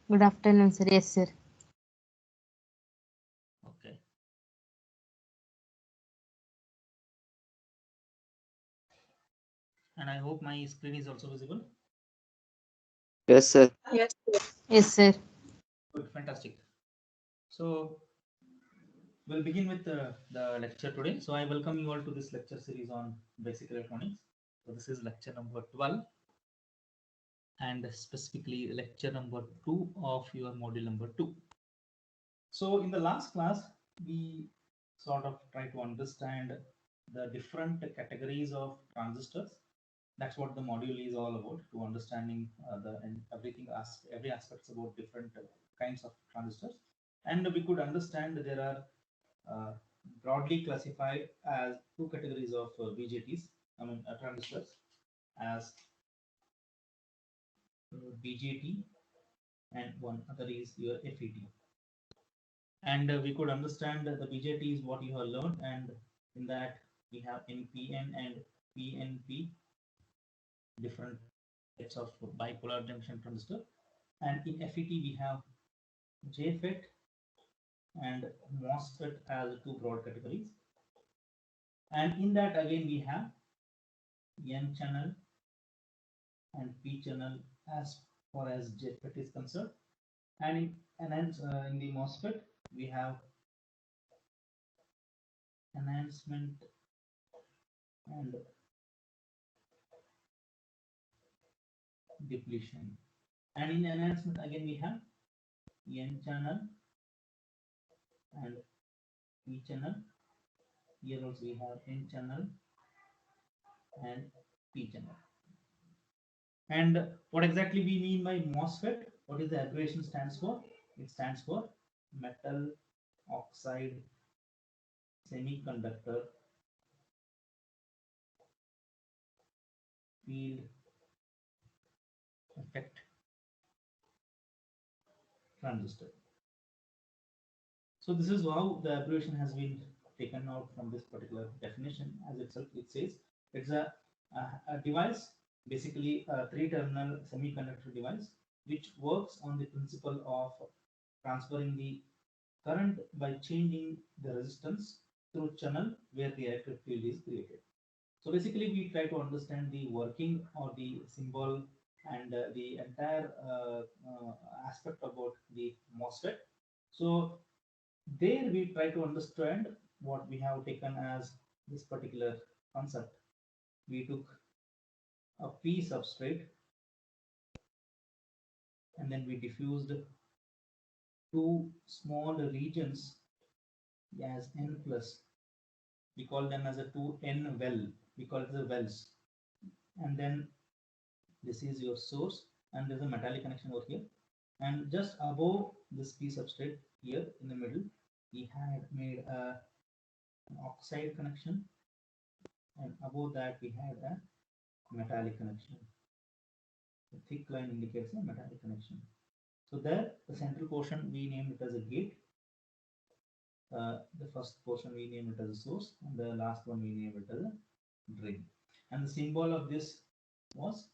Good afternoon, sir. Yes, sir. Okay. And I hope my screen is also visible. Yes, sir. Yes, sir. Good, fantastic. So we'll begin with the lecture today. So I welcome you all to this lecture series on basic electronics. So this is lecture number 12 and specifically lecture number 2 of your module number 2. So in the last class, we sort of try to understand the different categories of transistors. That's what the module is all about, to understanding the and everything, every aspects about different kinds of transistors. And we could understand there are broadly classified as two categories of BJTs, transistors, as BJT and one other is your FET. And we could understand that the BJT is what you have learned, and in that we have NPN and PNP, different types of bipolar junction transistor, and in FET we have JFET and MOSFET as two broad categories, and in that again we have N channel and P channel as far as JFET is concerned, and in the MOSFET we have enhancement and depletion. And in enhancement again we have N channel and P channel. Here also we have N channel and P channel. And what exactly we mean by MOSFET? What is the abbreviation stands for? It stands for metal oxide semiconductor field effect transistor. So this is how the abbreviation has been taken out from this particular definition. As itself it says, it's a device, basically a three-terminal semiconductor device, which works on the principle of transferring the current by changing the resistance through channel where the electric field is created. So basically we try to understand the working or the symbol and the entire aspect about the MOSFET. So there we try to understand what we have taken as this particular concept. We took a P substrate and then we diffused two small regions as N plus. We call them as a 2N well. We call it the wells. And then this is your source, and there's a metallic connection over here. And just above this P substrate here in the middle, we had made an oxide connection, and above that we had a metallic connection. The thick line indicates a metallic connection. So there, the central portion we named it as a gate. The first portion we name it as a source, and the last one we name it as a drain. And the symbol of this was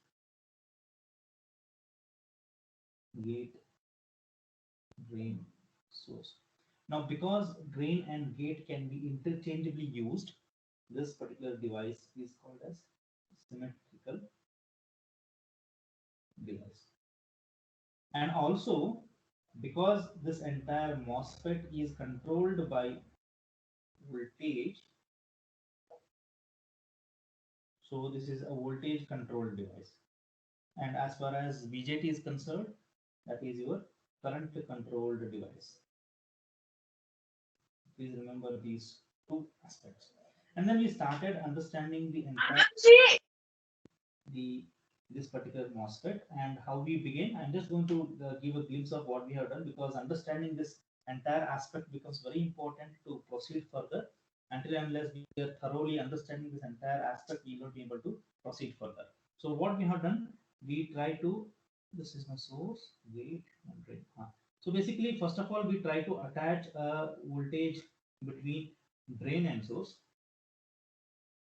gate, drain, source. Now, because drain and gate can be interchangeably used, this particular device is called as symmetrical device. And also, because this entire MOSFET is controlled by voltage, so this is a voltage controlled device. And as far as BJT is concerned, that is your current controlled device. Please remember these two aspects. And then we started understanding the entire this particular MOSFET and how we begin. I'm just going to give a glimpse of what we have done, because understanding this entire aspect becomes very important to proceed further. Until unless we are thoroughly understanding this entire aspect, we will not be able to proceed further. So what we have done, we try to, this is my source, gate and drain. So basically, first of all, we try to attach a voltage between drain and source.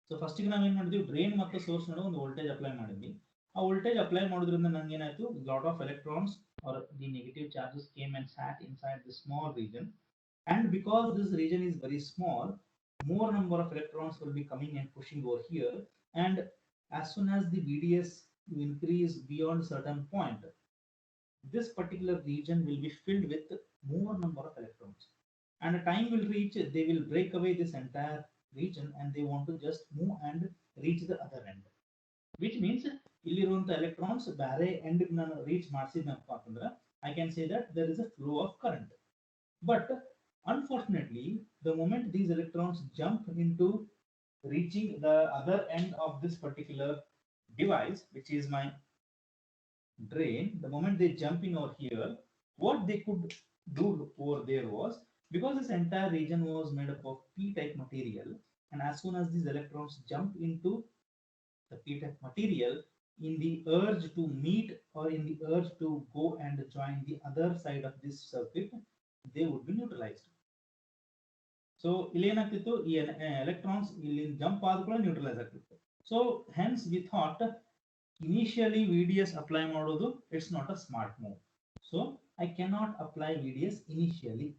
So ಫಸ್ಟಿಗೆ ನಾವೇನು ಮಾಡಿದ್ವಿ, drain ಮತ್ತು source ನಡುವೆ ಒಂದು voltage apply ಮಾಡಿದ್ವಿ. ಆ voltage apply ಮಾಡೋದ್ರಿಂದ ನಂಗೆ ಏನಾಯ್ತು, lot of electrons or the negative charges came and sat inside the small region. And because this region is very small, more number of electrons will be coming and pushing over here. And as soon as the VDS increase beyond certain point, this particular region will be filled with more number of electrons. And a time will reach, they will break away this entire region and they want to just move and reach the other end. Which means ಇಲ್ಲಿರುವಂತ electrons ಬೇರೆ end ನಾನು reach ಮಾಡಿಸಿದ್ನಪ್ಪ ಅಂತಂದ್ರೆ I can say that there is a flow of current. But unfortunately, the moment these electrons jump into reaching the other end of this particular device, which is my drain, the moment they jump in over here, what they could do over there was, because this entire region was made up of p-type material, and as soon as these electrons jump into the p-type material, in the urge to meet or in the urge to go and join the other side of this circuit, they would be neutralized. So ಇಲ್ಲಿ ಏನಾಗ್ತಿತ್ತು, ಈ electrons ಇಲ್ಲಿ jump ಆದ ಕೂಡ neutralize ಆಗ್ತಿತ್ತು. So hence we thought initially VDS apply ಮಾಡೋದು, it's not a smart move. So I cannot apply VDS initially.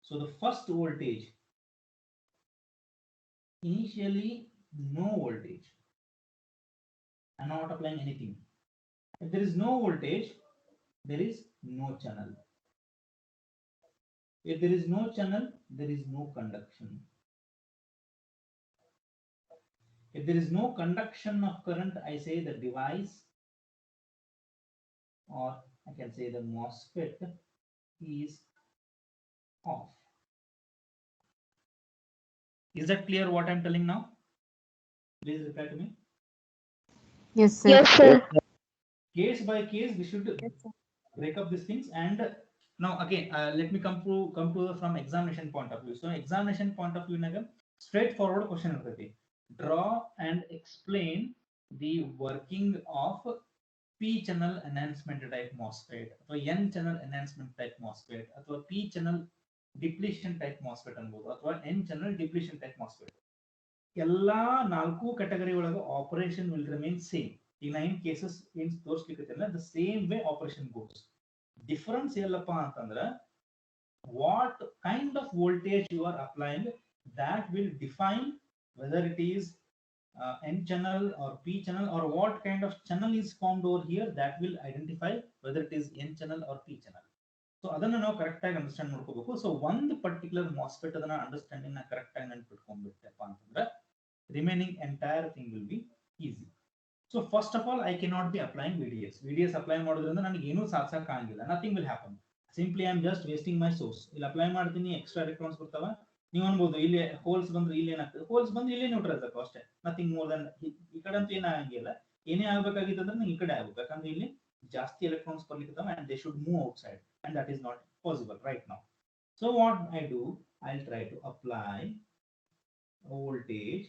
So the first voltage, initially no voltage, I'm not applying anything. If there is no voltage, there is no channel. If there is no channel, there is no conduction. If there is no conduction of current, I say the device, or I can say the MOSFET, is off. Is that clear what I'm telling now? Please reply to me. Yes, sir. Yes, sir. Case by case, we should break up these things. And now again, let me come to from examination point of view. So examination point of view, straightforward question iರ್ತೈತಿ. Draw and explain the working of P channel enhancement type MOSFET, ಅಥವಾ N channel enhancement type MOSFET, ಅಥವಾ P channel depletion type MOSFET ಅನ್ಬೋದು, ಅಥವಾ N channel depletion type MOSFET. ಎಲ್ಲಾ 4 category ಒಳಗೆ operation will remain same. ಈಗ ನಾ ಏನ್ cases ಏನ್ ತೋರಿಸ್ಲಿಕ್ಕೆ the same way operation goes. Difference ಎಲ್ಲಪ್ಪ ಅಂತಂದ್ರೆ what kind of voltage you are applying, that will define whether it is N channel or P channel, or what kind of channel is formed over here, that will identify whether it is N channel or P channel. So ಅದನ್ನ ನಾವು correct ಆಗಿ understand ಮಾಡ್ಕೋಬೇಕು. So ಒಂದು particular MOSFET ಅದನ್ನ understanding ನ correct ಆಗಿ ನೆನ್ಪಿಟ್ಕೊಂಡ್ಬಿಟ್ಟೆಪ್ಪ ಅಂತಂದ್ರೆ remaining entire thing will be easy. So first of all, I cannot be applying VDS. VDS apply ಮಾಡೋದ್ರಿಂದ ನನಗೆ ಏನು ಸಾಧಿಸಕ್ಕೆ ಆಗಂಗಿಲ್ಲ. Nothing will happen. Simply I am just wasting my source. ಇಲ್ಲಿ apply ಮಾಡ್ತೀನಿ, ಎಕ್ಸ್ಟ್ರಾ ಎಲೆಕ್ಟ್ರಾನ್ಸ್ ಬರ್ತಾವ. ನೀವು ಅನ್ಬೋದು ಇಲ್ಲಿ ಹೋಲ್ಸ್ ಬಂದ್ರೆ ಇಲ್ಲಿ ಏನಾಗ್ತದೆ, ಹೋಲ್ಸ್ ಬಂದ್ರೆ ಇಲ್ಲೇ ನ್ಯೂಟ್ರಲ್ ಆಗ್ತದೆ ಅಷ್ಟೇ, ನಥಿಂಗ್ ಮೋರ್ ದನ್. ಈ ಕಡೆ ಅಂತ ಏನಾಗಂಗಿಲ್ಲ. ಏನೇ ಆಗ್ಬೇಕಾಗಿತ್ತು ಅಂದ್ರೆ ನಂಗೆ ಈ ಕಡೆ ಆಗ್ಬೇಕು, ಯಾಕಂದ್ರೆ ಇಲ್ಲಿ ಜಾಸ್ತಿ ಎಲೆಕ್ಟ್ರಾನ್ಸ್ ಬರ್ಲಿಕ್ಕೆ and they should move outside, and that is not possible right now. So what I do, I'll try to apply a voltage,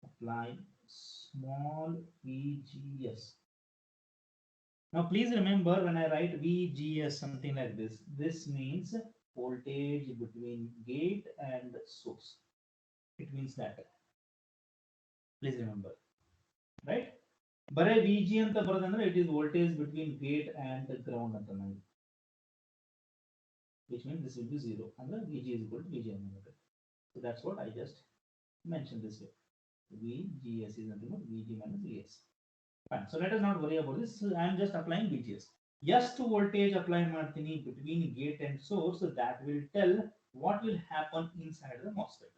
apply small VGS. Now please remember, when I write VGS something like this means voltage between gate and source. It means that. Please remember, right? But VG anta baradandre, it is voltage between gate and ground anta nani, which means this will be 0, and VG is equal to VG unlimited. So that's what I just mentioned this way. VGS is nothing but VG minus VS. Fine. So let us not worry about this. I am just applying VGS. Just voltage apply martini between gate and source, so that will tell what will happen inside the MOSFET.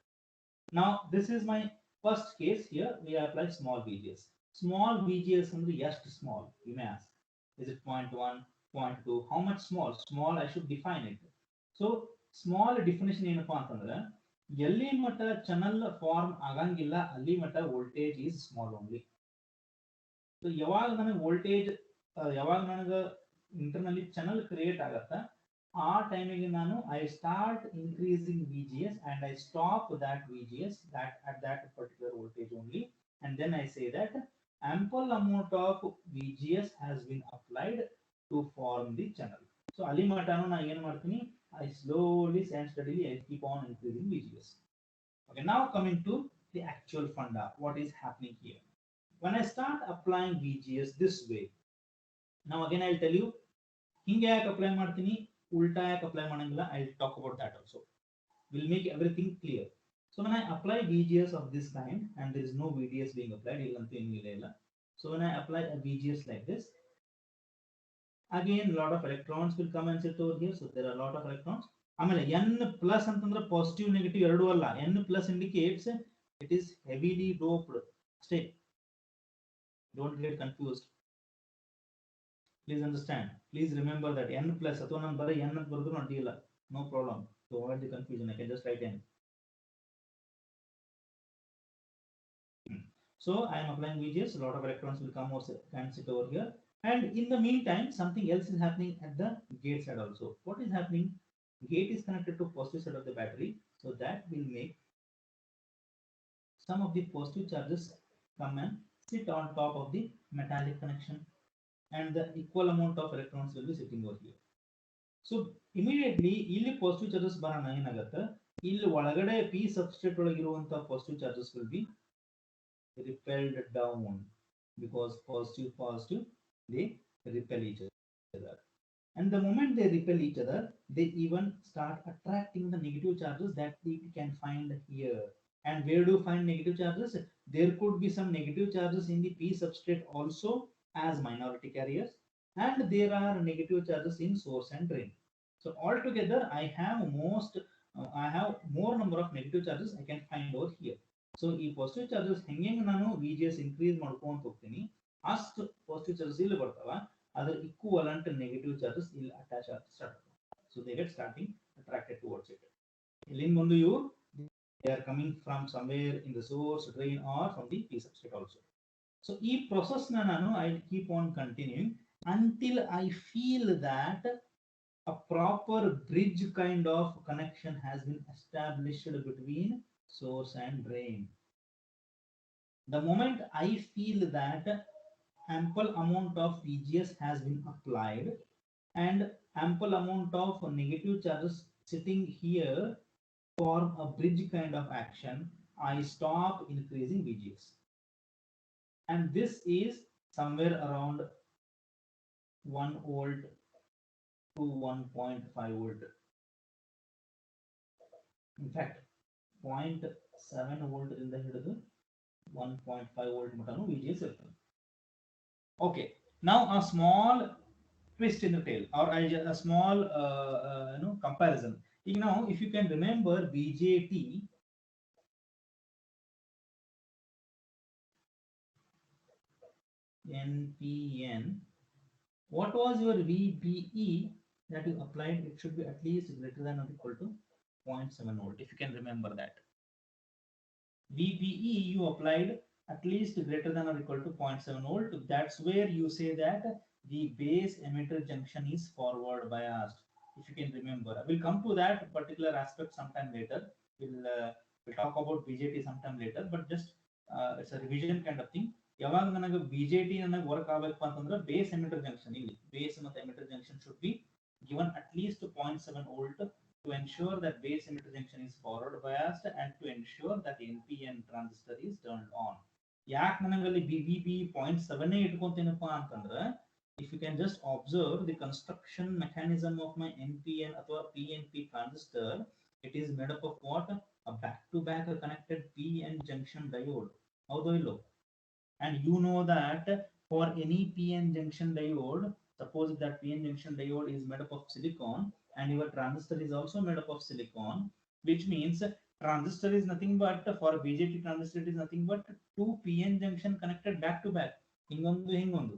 Now this is my first case. Here we apply small VGS. Small VGS is just small. You may ask, is it 0.1, 0.2? How much small? Small, I should define it. So small definition ಏನಪ್ಪಾ ಅಂತಂದ್ರೆ, ಎಲ್ಲಿ ಮಟ್ಟ channel form ಆಗಂಗಿಲ್ಲ ಅಲ್ಲಿ ಮಟ್ಟ voltage is small only. So ಯಾವಾಗ ನನಗೆ voltage, ಯಾವಾಗ ನನಗೆ ಇಂಟರ್ನಲ್ಲಿ ಚಾನಲ್ ಕ್ರಿಯೇಟ್ ಆಗತ್ತ, ಆ ಟೈಮಿಗೆ ನಾನು I start increasing VGS and I stop that VGS that at that particular voltage only, and then I say that ample amount of VGS has been applied to form the channel. So ಅಲ್ಲಿ mutton ನಾನು ಏನು ಮಾಡ್ತೀನಿ, I slowly and steadily I keep on increasing VGS. Okay, now coming to the actual funda, what is happening here. when I start applying VGS this way, now again I'll tell you, hinge yaak apply ಮಾಡ್ತೀನಿ, ulta yaak apply ಮಾಡಂಗಿಲ್ಲ. I'll talk about that also. We'll make everything clear. So when I apply VGS of this kind and there is no VDS being applied, so when I apply a VGS like this, again a lot of electrons will come and sit over here. So there are a lot of electrons. ಆಮೇಲೆ n plus ಅಂತಂದ್ರೆ positive negative ಎರಡೂ ಅಲ್ಲ. n plus indicates it is heavily doped. Stay. Don't get confused. Please understand. Please remember that n plus ಅಥವಾ ನಾನು ಬರೀ n ಅಂತ ಬರೆದ್ರು ಅಡ್ಡಿಲ್ಲ. No problem. To avoid the confusion, I can just write n. So I am applying VGS. A lot of electrons will come or can sit over here. And in the meantime, something else is happening at the gate side also. What is happening? Gate is connected to positive side of the battery, so that will make some of the positive charges come and sit on top of the metallic connection, and the equal amount of electrons will be sitting over here. So immediately ಇಲ್ಲಿ positive charges ಬರೋಣ ಏನಾಗುತ್ತೆ, ಇಲ್ಲಿ ಒಳಗಡೆ p substrate ಒಳಗಿರುವಂತ positive charges will be repelled down, because positive they repel each other. And the moment they repel each other, they even start attracting the negative charges that we can find here. And where do you find negative charges? There could be some negative charges in the p substrate also as minority carriers, and there are negative charges in source and drain. So altogether I have more number of negative charges I can find over here. So ಈ positive charges ಹೆಂಗೆ ನಾನು VGS increase ಮಾಡ್ಕೊಂತ ಹೋಗ್ತೀನಿ, ಅಷ್ಟು positive charges ಇಲ್ಲಿ ಬರ್ತಾವ, other equivalent negative charges will attach at start. So they get starting attracted towards it. They are coming from somewhere in the source, drain, or from the p substrate also. So this process I'll keep on continuing until I feel that a proper bridge kind of connection has been established between source and drain. The moment I feel that ample amount of VGS has been applied and ample amount of negative charges sitting here form a bridge kind of action, I stop increasing VGS. And this is somewhere around 1 volt to 1.5 volt. In fact, 0.7 volt in the hididu 1.5 volt matanu VGS irtade. Okay, now a small twist in the tail, or a small comparison. Now if you can remember BJT, NPN, what was your VBE that you applied? It should be at least greater than or equal to 0.7 volt, if you can remember that. VBE you applied at least greater than or equal to 0.7 volt. That's where you say that the base emitter junction is forward biased, if you can remember. I will come to that particular aspect sometime later. We'll talk about BJT sometime later, but just it's a revision kind of thing. ಯಾವಾಗ ನನಗೆ BJT ನನಗೆ work ಆಗಬೇಕು ಅಂತಂದ್ರೆ base emitter junction, ಇಲ್ಲಿ base ಮತ್ತು emitter junction should be given at least 0.7 volt to ensure that base emitter junction is forward biased and to ensure that NPN transistor is turned on. ಯಾಕೆ ನನಗೆ ಅಲ್ಲಿ BBB 0.7 ಇಟ್ಕೊಂತೇನಪ್ಪ ಅಂತಂದ್ರೆ, if you can just observe the construction mechanism of my NPN ಅಥವಾ PNP transistor, it is made up of what? A back-to-back connected PN junction diode. ಹೌದೋ ಇಲ್ಲೋ? And you know that for any PN junction diode, suppose that PN junction diode is made up of silicon and your transistor is also made up of silicon, which means transistor is nothing but, for BJT transistor it is nothing but two PN junction connected back to back. Hingondu.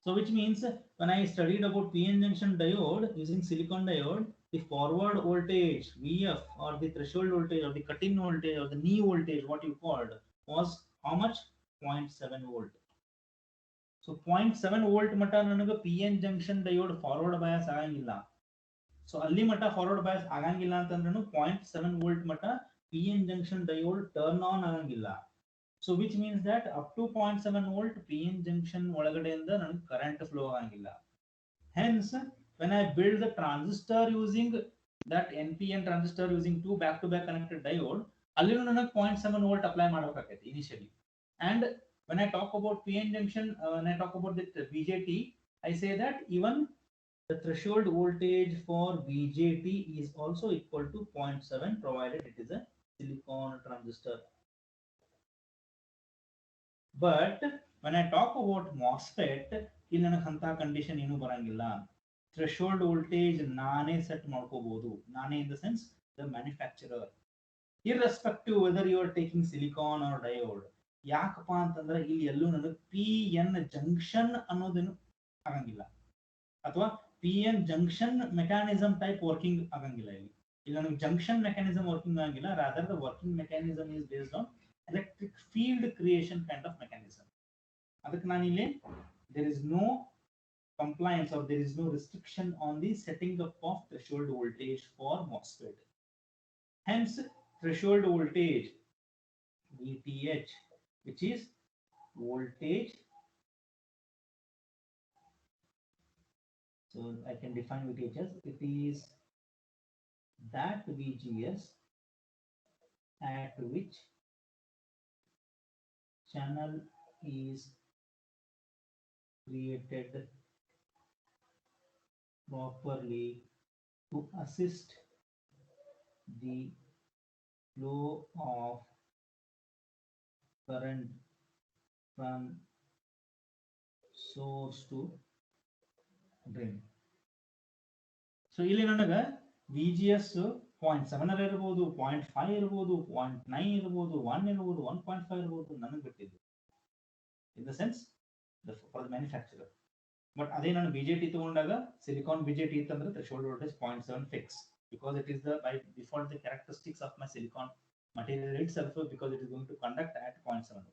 So which means when I studied about PN junction diode using silicon diode, the forward voltage VF, or the threshold voltage, or the cut-in voltage, or the knee voltage, what you called, was how much? 0.7 volt. So 0.7 volt mata nanaga PN junction diode forward bias agangilla. So alli mata forward bias agangilla antandrenu 0.7 volt mata PN junction diode turn on agangilla. So which means that up to 0.7 volt PN junction ಒಳಗಡೆಯಿಂದ ನನಗೆ current flow ಆಗಂಗಿಲ್ಲ. Hence when I build the transistor using that NPN transistor using two back to back connected diode, ಅಲ್ಲಿನೂ ನನಗೆ 0.7 volt apply ಮಾಡಬೇಕಾಗುತ್ತೆ initially. And When I talk about PN junction, when I talk about the BJT, I say that even the threshold voltage for BJT is also equal to 0.7 provided it is a silicon transistor. But when I talk about MOSFET, ಇಲ್ಲಿ ನನಗೆ ಅಂತ condition ಏನು ಬರಂಗಿಲ್ಲ. Threshold voltage ನಾನೇ set ಮಾಡ್ಕೋಬಹುದು. ನಾನೇ in the sense the manufacturer, irrespective whether you are taking silicon or diode. ಯಾಕಪ್ಪ ಅಂತಂದ್ರೆ ಇಲ್ಲಿ ಎಲ್ಲೂ ನನಗೆ ಪಿ ಎನ್ ಜಂಕ್ಷನ್ ಅನ್ನೋದೇನು ಆಗಂಗಿಲ್ಲ, ಅಥವಾ P N junction mechanism type working ಆಗಂಗಿಲ್ಲ. ಇಲ್ಲಿ ನನಗೆ ಜಂಕ್ಷನ್ ಮೆಕ್ಯಾನಿಸಮ್ ವರ್ಕಿಂಗ್ ಆಗಂಗಿಲ್ಲ. Rather the working mechanism is based on electric field creation kind of mechanism. ಅದಕ್ಕೆ ನಾನು ಇಲ್ಲಿ there is no compliance or there is no restriction on the setting up of threshold voltage for MOSFET. Hence threshold voltage VTH, which is voltage, so I can define VTH as it is that VGS at which channel is created properly to assist the flow of current from source to drain. So ಇಲ್ಲಿ ನನಗೆ VGS 0.7 ಇರಬಹುದು, 0.5 ಇರಬಹುದು, 0.9 ಇರಬಹುದು, 1 ಇರಬಹುದು, 1.5 ಇರಬಹುದು, ನನಗೆ ಬಿಟ್ಟಿದ್ದು in the sense for the manufacturer. But ಅದೇ ನಾನು BJT ತಗೊಂಡಾಗ ಸಿಲಿಕಾನ್ BJT ಇತ್ತಂದ್ರೆ threshold voltage 0.7 fix, because it is the by default the characteristics of my silicon material itself, because it is going to conduct at 0.7.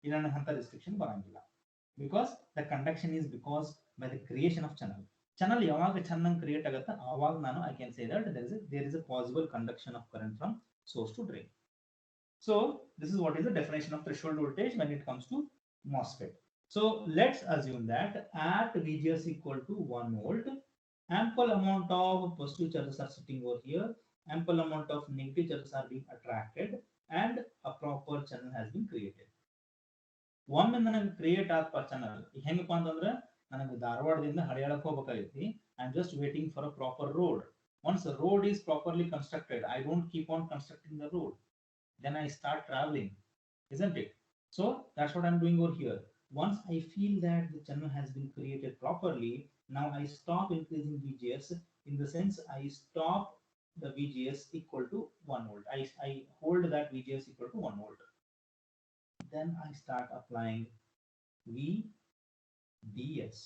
ಇಲ್ಲಿ ನನಗೆ ಅಂತ restriction ಬರಂಗಿಲ್ಲ, because the conduction is because by the creation of channel. Channel ಯಾವಾಗ ಚೆನ್ನಾಗಿ create ಆಗುತ್ತೆ ಆವಾಗ ನಾನು I can say that there is a possible conduction of current from source to drain. So this is what is the definition of threshold voltage when it comes to MOSFET. So let's assume that at VGS equal to 1 volt, ample amount of positive charges are sitting over here, ample amount of negative charges are being attracted, and a proper channel has been created. ಒಮ್ಮೆ ನನಗೆ create ಆದ channel ಹೆಂಗಪ್ಪ ಅಂತಂದ್ರೆ ನನಗೆ ಧಾರವಾಡದಿಂದ ಹರಿಯಾಣಕ್ಕೆ ಹೋಗಬೇಕಾಗೈತಿ. I am just waiting for a proper road. Once road is properly constructed, I don't keep on constructing the road, then I start traveling, isn't it? So that's what I'm doing over here. Once I feel that the channel has been created properly, now I stop increasing VGS, in the sense I stop the VGS equal to 1 volt. I hold that VGS equal to 1 volt. Then I start applying VDS.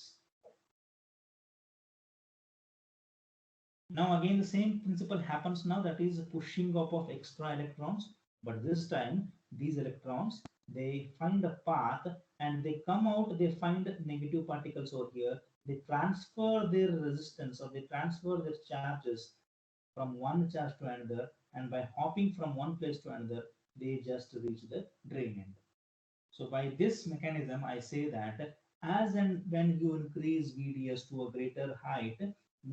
Now again the same principle happens now, that is pushing up of extra electrons, but this time these electrons, they find a path and they come out, they find negative particles over here, they transfer their resistance or they transfer their charges from one charge to another, and by hopping from one place to another they just reach the drain end. So by this mechanism I say that as and when you increase VDS to a greater height,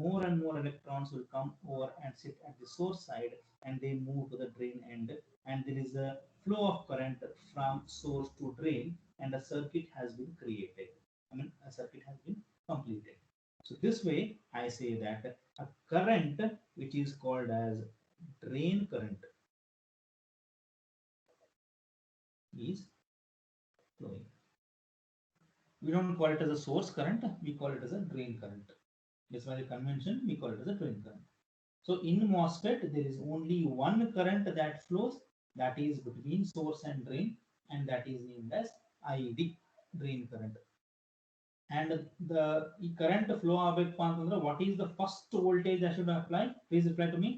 more and more electrons will come over and sit at the source side, and they move to the drain end, and there is a flow of current from source to drain, and a circuit has been created. I mean, a circuit has been completed. So this way I say that a current which is called as drain current is flowing. We don't call it as a source current, we call it as a drain current. That's why the convention we call it as a drain current. So in MOSFET there is only one current that flows, that is between source and drain, and that is named as ID, drain current. And the current flow agಬೇಕು ಅಂತಂದ್ರೆ what is the first voltage I should apply? Please reply to me.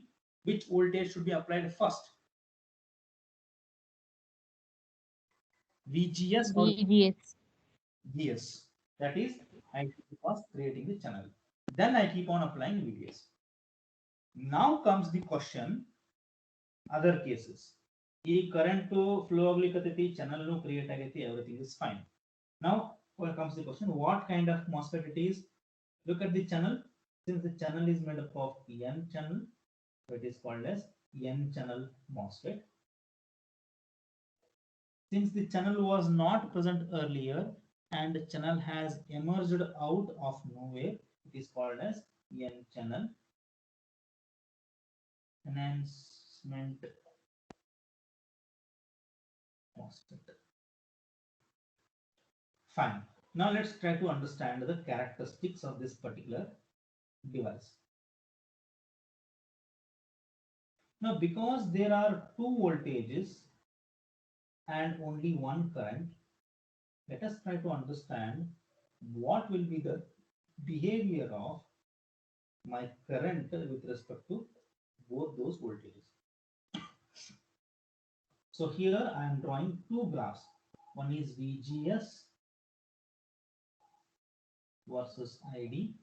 Which voltage should be applied first? VGS or VGS. VS? That is I should be first creating the channel, then I keep on applying VDS. Now comes the question, other cases. ಈ current flow ಆಗ್ಲಿಕತ್ತೈತಿ, channel create ಆಗೈತಿ, everything is fine. Now here comes the question, what kind of MOSFET it is? Look at the channel. Since the channel is made up of N channel, so it is called as N channel MOSFET. Since the channel was not present earlier and the channel has emerged out of nowhere, it is called as N channel enhancement MOSFET. Fine. Now let's try to understand the characteristics of this particular device. Now, because there are two voltages and only one current, let us try to understand what will be the behavior of my current with respect to both those voltages. So here I am drawing two graphs. One is VGS versus ID,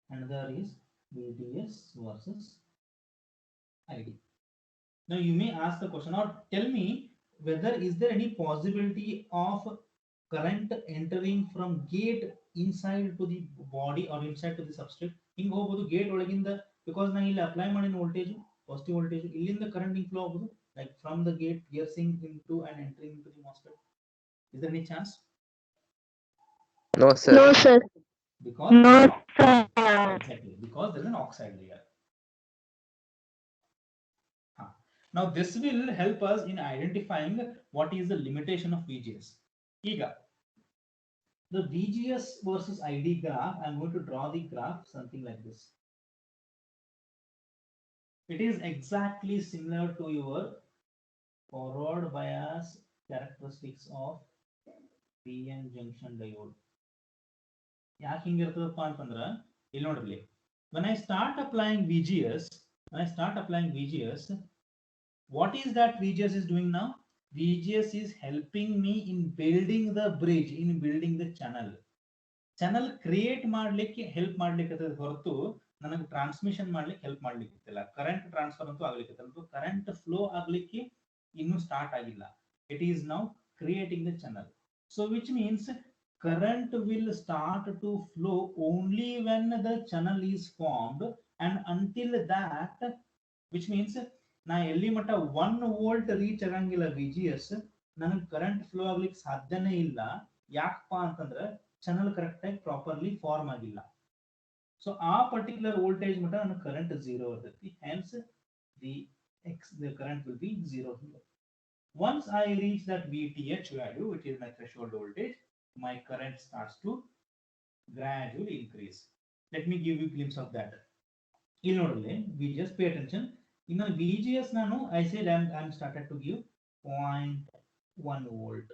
another is VDS versus ID. Now you may ask the question or tell me whether is there any possibility of current entering from gate inside to the body or inside to the substrate. ಹಿಂಗೆ ಹೋಗ್ಬೋದು gate ಒಳಗಿಂದ because ನಾನು ಇಲ್ಲಿ apply ಮಾಡಿನ voltage positive voltage ಇಲ್ಲಿಂದ current ಹಿಂಗೆ flow ಆಗ್ಬೋದು like from the gate piercing into and entering into the MOSFET. Is there any chance? No, sir. No, sir. Because No, sir. exactly because there is an oxide layer. Now this will help us in identifying what is the limitation of VGS. Here, the VGS versus ID graph, I am going to draw the graph something like this. It is exactly similar to your forward bias characteristics of PN junction diode. ಯಾಕೆ ಹಿಂಗಿರ್ತದಪ್ಪ ಅಂತಂದ್ರೆ ಇಲ್ಲಿ ನೋಡ್ರಿ when I start applying VGS, what is that VGS is doing now? VGS is helping me in building the bridge, in building the channel. Channel create ಮಾಡ್ಲಿಕ್ಕೆ help ಮಾಡ್ಲಿಕ್ಕೆ ಹೊರತು ನನಗೆ transmission ಮಾಡ್ಲಿಕ್ಕೆ help ಮಾಡ್ಲಿಕ್ಕಿಲ್ಲ. Current transfer ಅಂತೂ ಆಗ್ಲಿಕ್ಕೆ current flow ಆಗ್ಲಿಕ್ಕೆ ಇನ್ನೂ start ಆಗಿಲ್ಲ. It is now creating the channel. So which means current will start to flow only when the channel is formed, and until that, which means ನಾ ಎಲ್ಲಿ ಮಟ್ಟ 1 volt reach ಆಗಂಗಿಲ್ಲ VGS ನನಗೆ current flow ಆಗ್ಲಿಕ್ಕೆ ಸಾಧ್ಯನೇ ಇಲ್ಲ. ಯಾಕಪ್ಪ ಅಂತಂದ್ರೆ ಚಾನಲ್ ಕರೆಕ್ಟ್ ಆಗಿ ಪ್ರಾಪರ್ಲಿ ಫಾರ್ಮ್ ಆಗಿಲ್ಲ. ಸೊ ಆ ಪರ್ಟಿಕ್ಯುಲರ್ ವೋಲ್ಟೇಜ್ ಮಟ್ಟ ನನಗೆ ಕರೆಂಟ್ 0 ಇರ್ತೈತಿ. hence the current will be 0 here. Once I reach that VTH value, which is my threshold voltage, my current starts to gradually increase. Let me give you a glimpse of that. ಇಲ್ಲಿ ನೋಡಲಿ VGS, pay attention. In the VGS ನಾನು I said I'm started to give 0.1 volt.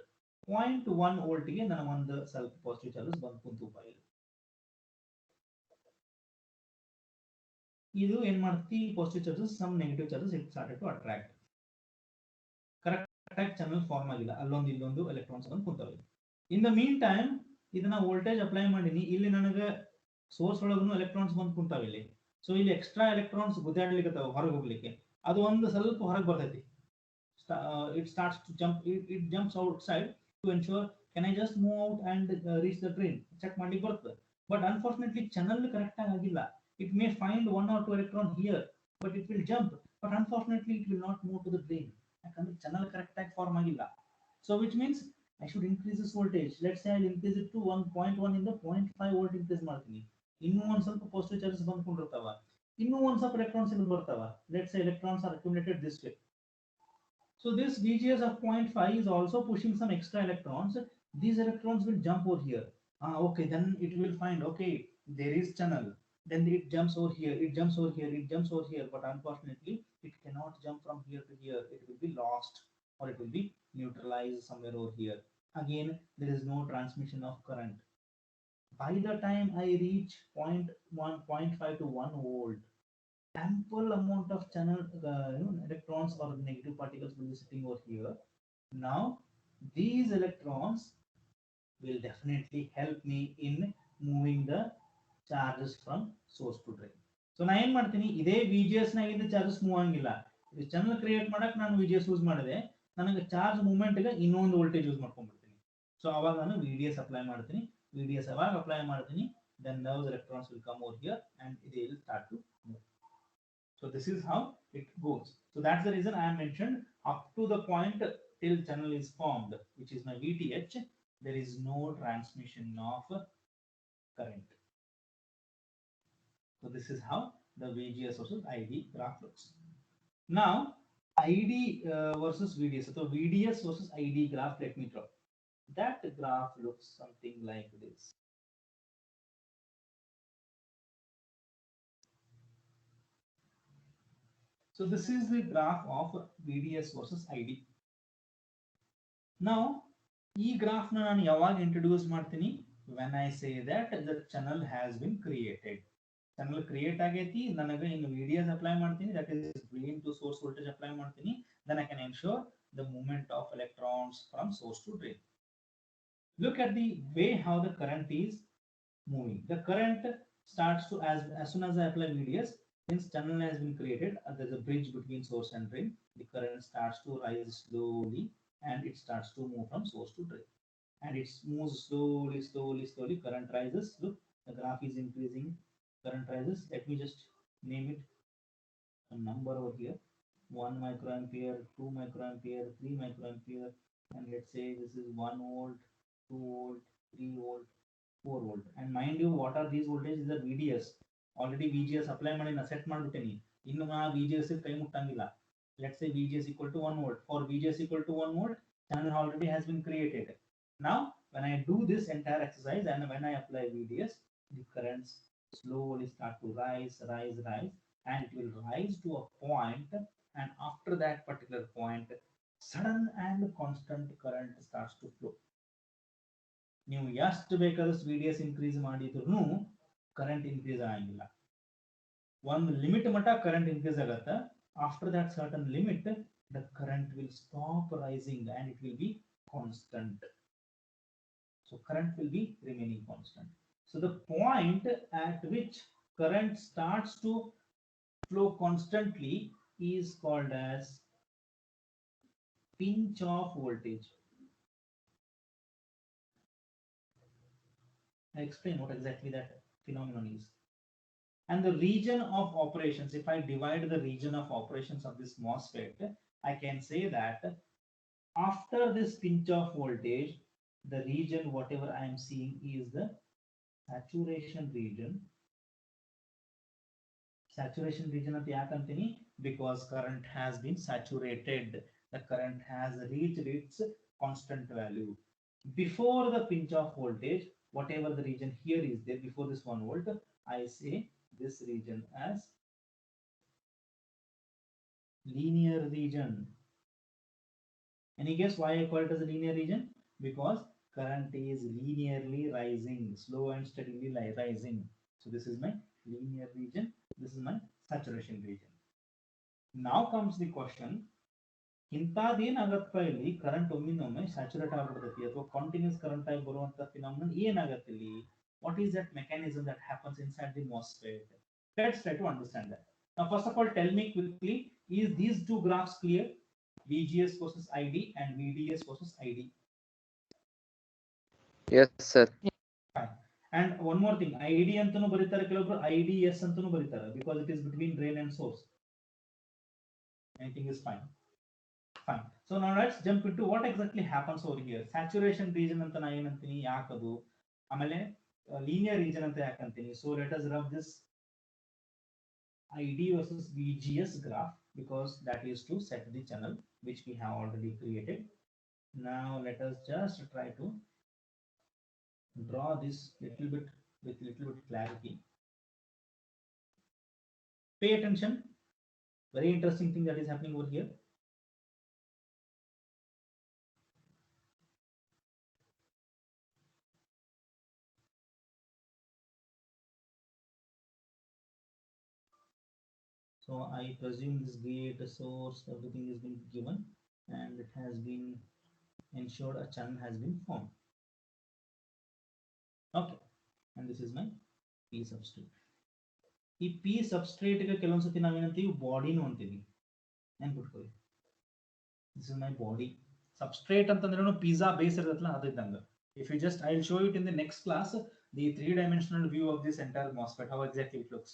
0.1 volt ಗೆ ನಾನು ಒಂದು ಸ್ವಲ್ಪ positive charges ಬಂದು ಕುಂತುಪ್ಪ ಇಲ್ಲಿ. ಇದು ಏನ್ ಮಾಡ್ತಿ positive charges some negative charges it started to attract. Correct ಆಗಿ ಚಾನಲ್ ಫಾರ್ಮ್ ಆಗಿಲ್ಲ, ಅಲ್ಲೊಂದು ಇಲ್ಲೊಂದು ಎಲೆಕ್ಟ್ರಾನ್ಸ್ ಬಂದು ಕುಂತವೆ. ಇನ್ ದ ಮೀನ್ ಟೈಮ್ ಇದನ್ನ ವೋಲ್ಟೇಜ್ ಅಪ್ಲೈ ಮಾಡೀನಿ, ಇಲ್ಲಿ ನನಗೆ ಸೋರ್ಸ್ ಒಳಗೂ ಎಲೆಕ್ಟ್ರಾನ್ಸ್ ಬಂದು ಕುಂತಾವ ಇಲ್ಲಿ. ಸೊ ಇಲ್ಲಿ ಎಕ್ಸ್ಟ್ರಾ ಎಲೆಕ್ಟ್ರಾನ್ಸ್ ಗುದ್ದಾಡ್ಲಿಕ್ಕೆ ಹೊರಗೆ ಹೋಗ್ಲಿಕ್ಕೆ ಅದು ಒಂದು ಸ್ವಲ್ಪ ಹೊರಗೆ ಬರ್ತೈತಿ. It starts to jump, it jumps outside to ensure can I just move out and reach the drain, check ಮಾಡ್ಲಿಕ್ಕೆ ಬರ್ತದೆ. But unfortunately channel correct ಆಗಿಲ್ಲ. It may find 1 or 2 electron here, but it will jump, but unfortunately it will not move to the drain ಯಾಕಂದ್ರೆ channel correct ಆಗಿ form ಆಗಿಲ್ಲ. So which means I should increase this voltage. Let's say I'll increase it to 1.1 ಇಂದ 0.5 volt increase ಮಾಡ್ತೀನಿ. ಇನ್ನೂ ಒಂದು ಸ್ವಲ್ಪ positive charges ಬಂದ್ಕೊಂಡಿರ್ತಾವ, ಇನ್ನೂ ಒಂದು ಸ್ವಲ್ಪ ಎಲೆಕ್ಟ್ರಾನ್ಸ್ ಇಲ್ಲಿ ಬರ್ತಾವ. Let's say electrons are accumulated this way. So this VGS of 0.5 is also pushing some extra electrons. These electrons will jump over here. Okay, then it will find, okay, there is channel. Then it jumps over here, it jumps over here, it jumps over here. But unfortunately, it cannot jump from here to here. It will be lost or it will be neutralized somewhere over here. Again, there is no transmission of current. By the time I reach 0.1, 0.5 to 1 volt, ample amount of channel electrons or negative particles will be sitting over here. Now these electrons will definitely help me in moving the charges from source to drain. So na ಏನು ಮಾಡ್ತೀನಿ, ಇದೇ VGS ನಾಗಿಂದ charges move ಆಗಿಲ್ಲ, ಇದು channel create ಮಾಡಕ್ಕೆ ನಾನು VGS use ಮಾಡಿದೆ, ನನಗೆ charge ಮೂವ್ಮೆಂಟ್ಗೆ ಇನ್ನೊಂದು ವೋಲ್ಟೇಜ್ ಯೂಸ್ ಮಾಡ್ಕೊಂಡ್ಬಿಡ್ತೀನಿ. ಸೊ ಅವಾಗ ನಾನು VDS ಅಪ್ಲೈ ಮಾಡ್ತೀನಿ. VDS ಅವಾಗ ಅಪ್ಲೈ ಮಾಡ್ತೀನಿ, then those electrons will come over here and they will start to move. So this is how it goes. So that's the reason I mentioned up to the point till channel is formed, which is my VTH, there is no transmission of current. So this is how the VGS versus ID graph looks. Now ID versus VDS. So VDS versus ID graph, let me draw. That graph looks something like this. So this is the graph of VDS versus ID. Now, this graph na introduce when I say that the channel has been created. Channel create ageti, nanaga in VDS apply martini, that is drain to source voltage apply martini, then I can ensure the movement of electrons from source to drain. Look at the way how the current is moving. The current starts to, as soon as I apply VDS, since channel has been created, there's a bridge between source and drain, the current starts to rise slowly and it starts to move from source to drain. And it moves slowly, current rises. Look, the graph is increasing, current rises. Let me just name it a number over here. 1 microampere, 2 microampere, 3 microampere, and let's say this is 1 volt, 2 volt, 3 volt, 4 volt. And mind you, what are these voltages? The VDS. Already VGS apply ಮಾಡಿ set ಮಾಡ್ಬಿಟ್ಟೇನಿ. ಇನ್ನು VGS ಕೈ ಮುಟ್ಟಂಗಿಲ್ಲ. Let's say VGS equal to 1 volt. For VGS equal to 1 volt, channel already has been created. Now, when I do this entire exercise and when I apply VDS, the currents slowly start to rise, and it will rise to a point, and after that particular point, sudden and constant current starts to flow. ನೀವು ಎಷ್ಟು ಬೇಕಾದಷ್ಟು VDS increase ಮಾಡಿದ್ರು current increase ಆಗಂಗಿಲ್ಲ. ಒಂದು limit ಮಟ್ಟ current increase ಆಗತ್ತೆ. After that certain limit, the current will stop rising and it will be constant. So current will be remaining constant. So the point at which current starts to flow constantly is called as pinch off voltage. I explain what exactly that phenomenon is. And the region of operations, if I divide the region of operations of this MOSFET, I can say that after this pinch off voltage, the region whatever I am seeing is the saturation region. Saturation region of yakantini, because current has been saturated. The current has reached its constant value. Before the pinch off voltage, whatever the region here is there, before this 1 volt, I say this region as linear region. Any guess why I call it as a linear region? Because current is linearly rising, slow and steadily rising. So this is my linear region. This is my saturation region. Now comes the question. ಇಂಥದ್ದೇನಾಗತ್ತ ಇಲ್ಲಿ current ಒಮ್ಮಿನೊಮ್ಮೆ saturate ಆಗ್ಬಿಡ್ತೈತಿ ಅಥವಾ continuous current ಆಗಿ ಬರುವಂತ phenomenon ಏನಾಗತ್ತೆ ಇಲ್ಲಿ? What is that mechanism that happens inside the MOSFET? Let's try to understand that. Now, first of all, tell me quickly, is these two graphs clear? VGS versus ID and VDS versus ID. Yes, sir. Fine. And one more thing, ID ಅಂತನೂ ಬರೀತಾರೆ ಕೆಲವೊಬ್ರು, IDS ಅಂತನೂ ಬರೀತಾರೆ, because it is between drain and source. Anything is fine. Fine. So now let's jump into what exactly happens over here. Saturation region ಅಂತ ನಾ ಏನಂತೀನಿ, ಯಾಕದು, ಆಮೇಲೆ linear region ಅಂತ ಯಾಕಂತೀನಿ. So let us rub this ID versus VGS graph, because that is to set the channel which we have already created. Now let us just try to draw this little bit with little bit clarity. Pay attention. Very interesting thing that is happening over here. So I presume this gate, the source, everything has been given, and it has been ensured a channel has been formed. Okay, and this is my P substrate. ಈ P substrate ಗೆ ಕೆಲವೊಂದ್ಸತಿ ನಾವೇನಂತೀವಿ ಬಾಡಿನೂ ಅಂತೀವಿ, ನೆನ್ಪಿಟ್ಕೊಳ್ಳಿ. This is my body. Substrate ಅಂತಂದ್ರೆ pizza base ಇರ್ತಲ್ಲ ಅದು ಇದ್ದಂಗ. If you just, I'll show it in the next class, the 3-dimensional view of this entire MOSFET, how exactly it looks.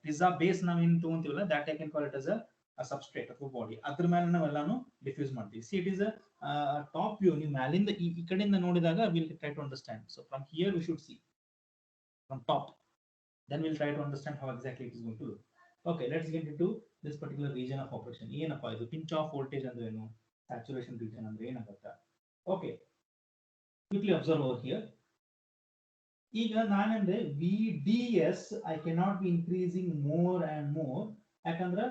Pizza base ನಾವೇನು ತಗೊಂತೀವಲ್ಲ, that I can call it as a substrate ಅಥವಾ body ಅದ್ರ ಮೇಲೆ ನಾವೆಲ್ಲಾನು diffuse ಮಾಡ್ತೀವಿ. See it is a top view. ನೀವು ಮ್ಯಾಲಿಂದ ಈ ಕಡೆಯಿಂದ ನೋಡಿದಾಗ will try to understand. So from here we should see from top, then we'll try to understand how exactly it is going to look. Okay, let's get into this particular region of operation. ಏನಪ್ಪ ಇದು pinch off voltage ಅಂದ್ರೆ ಏನು, saturation region ಅಂದ್ರೆ ಏನಾಗುತ್ತೆ? Okay, quickly observe over here. ಈಗ ನಾನಂದ್ರೆ VDS I cannot be increasing more and more, ಯಾಕಂದ್ರೆ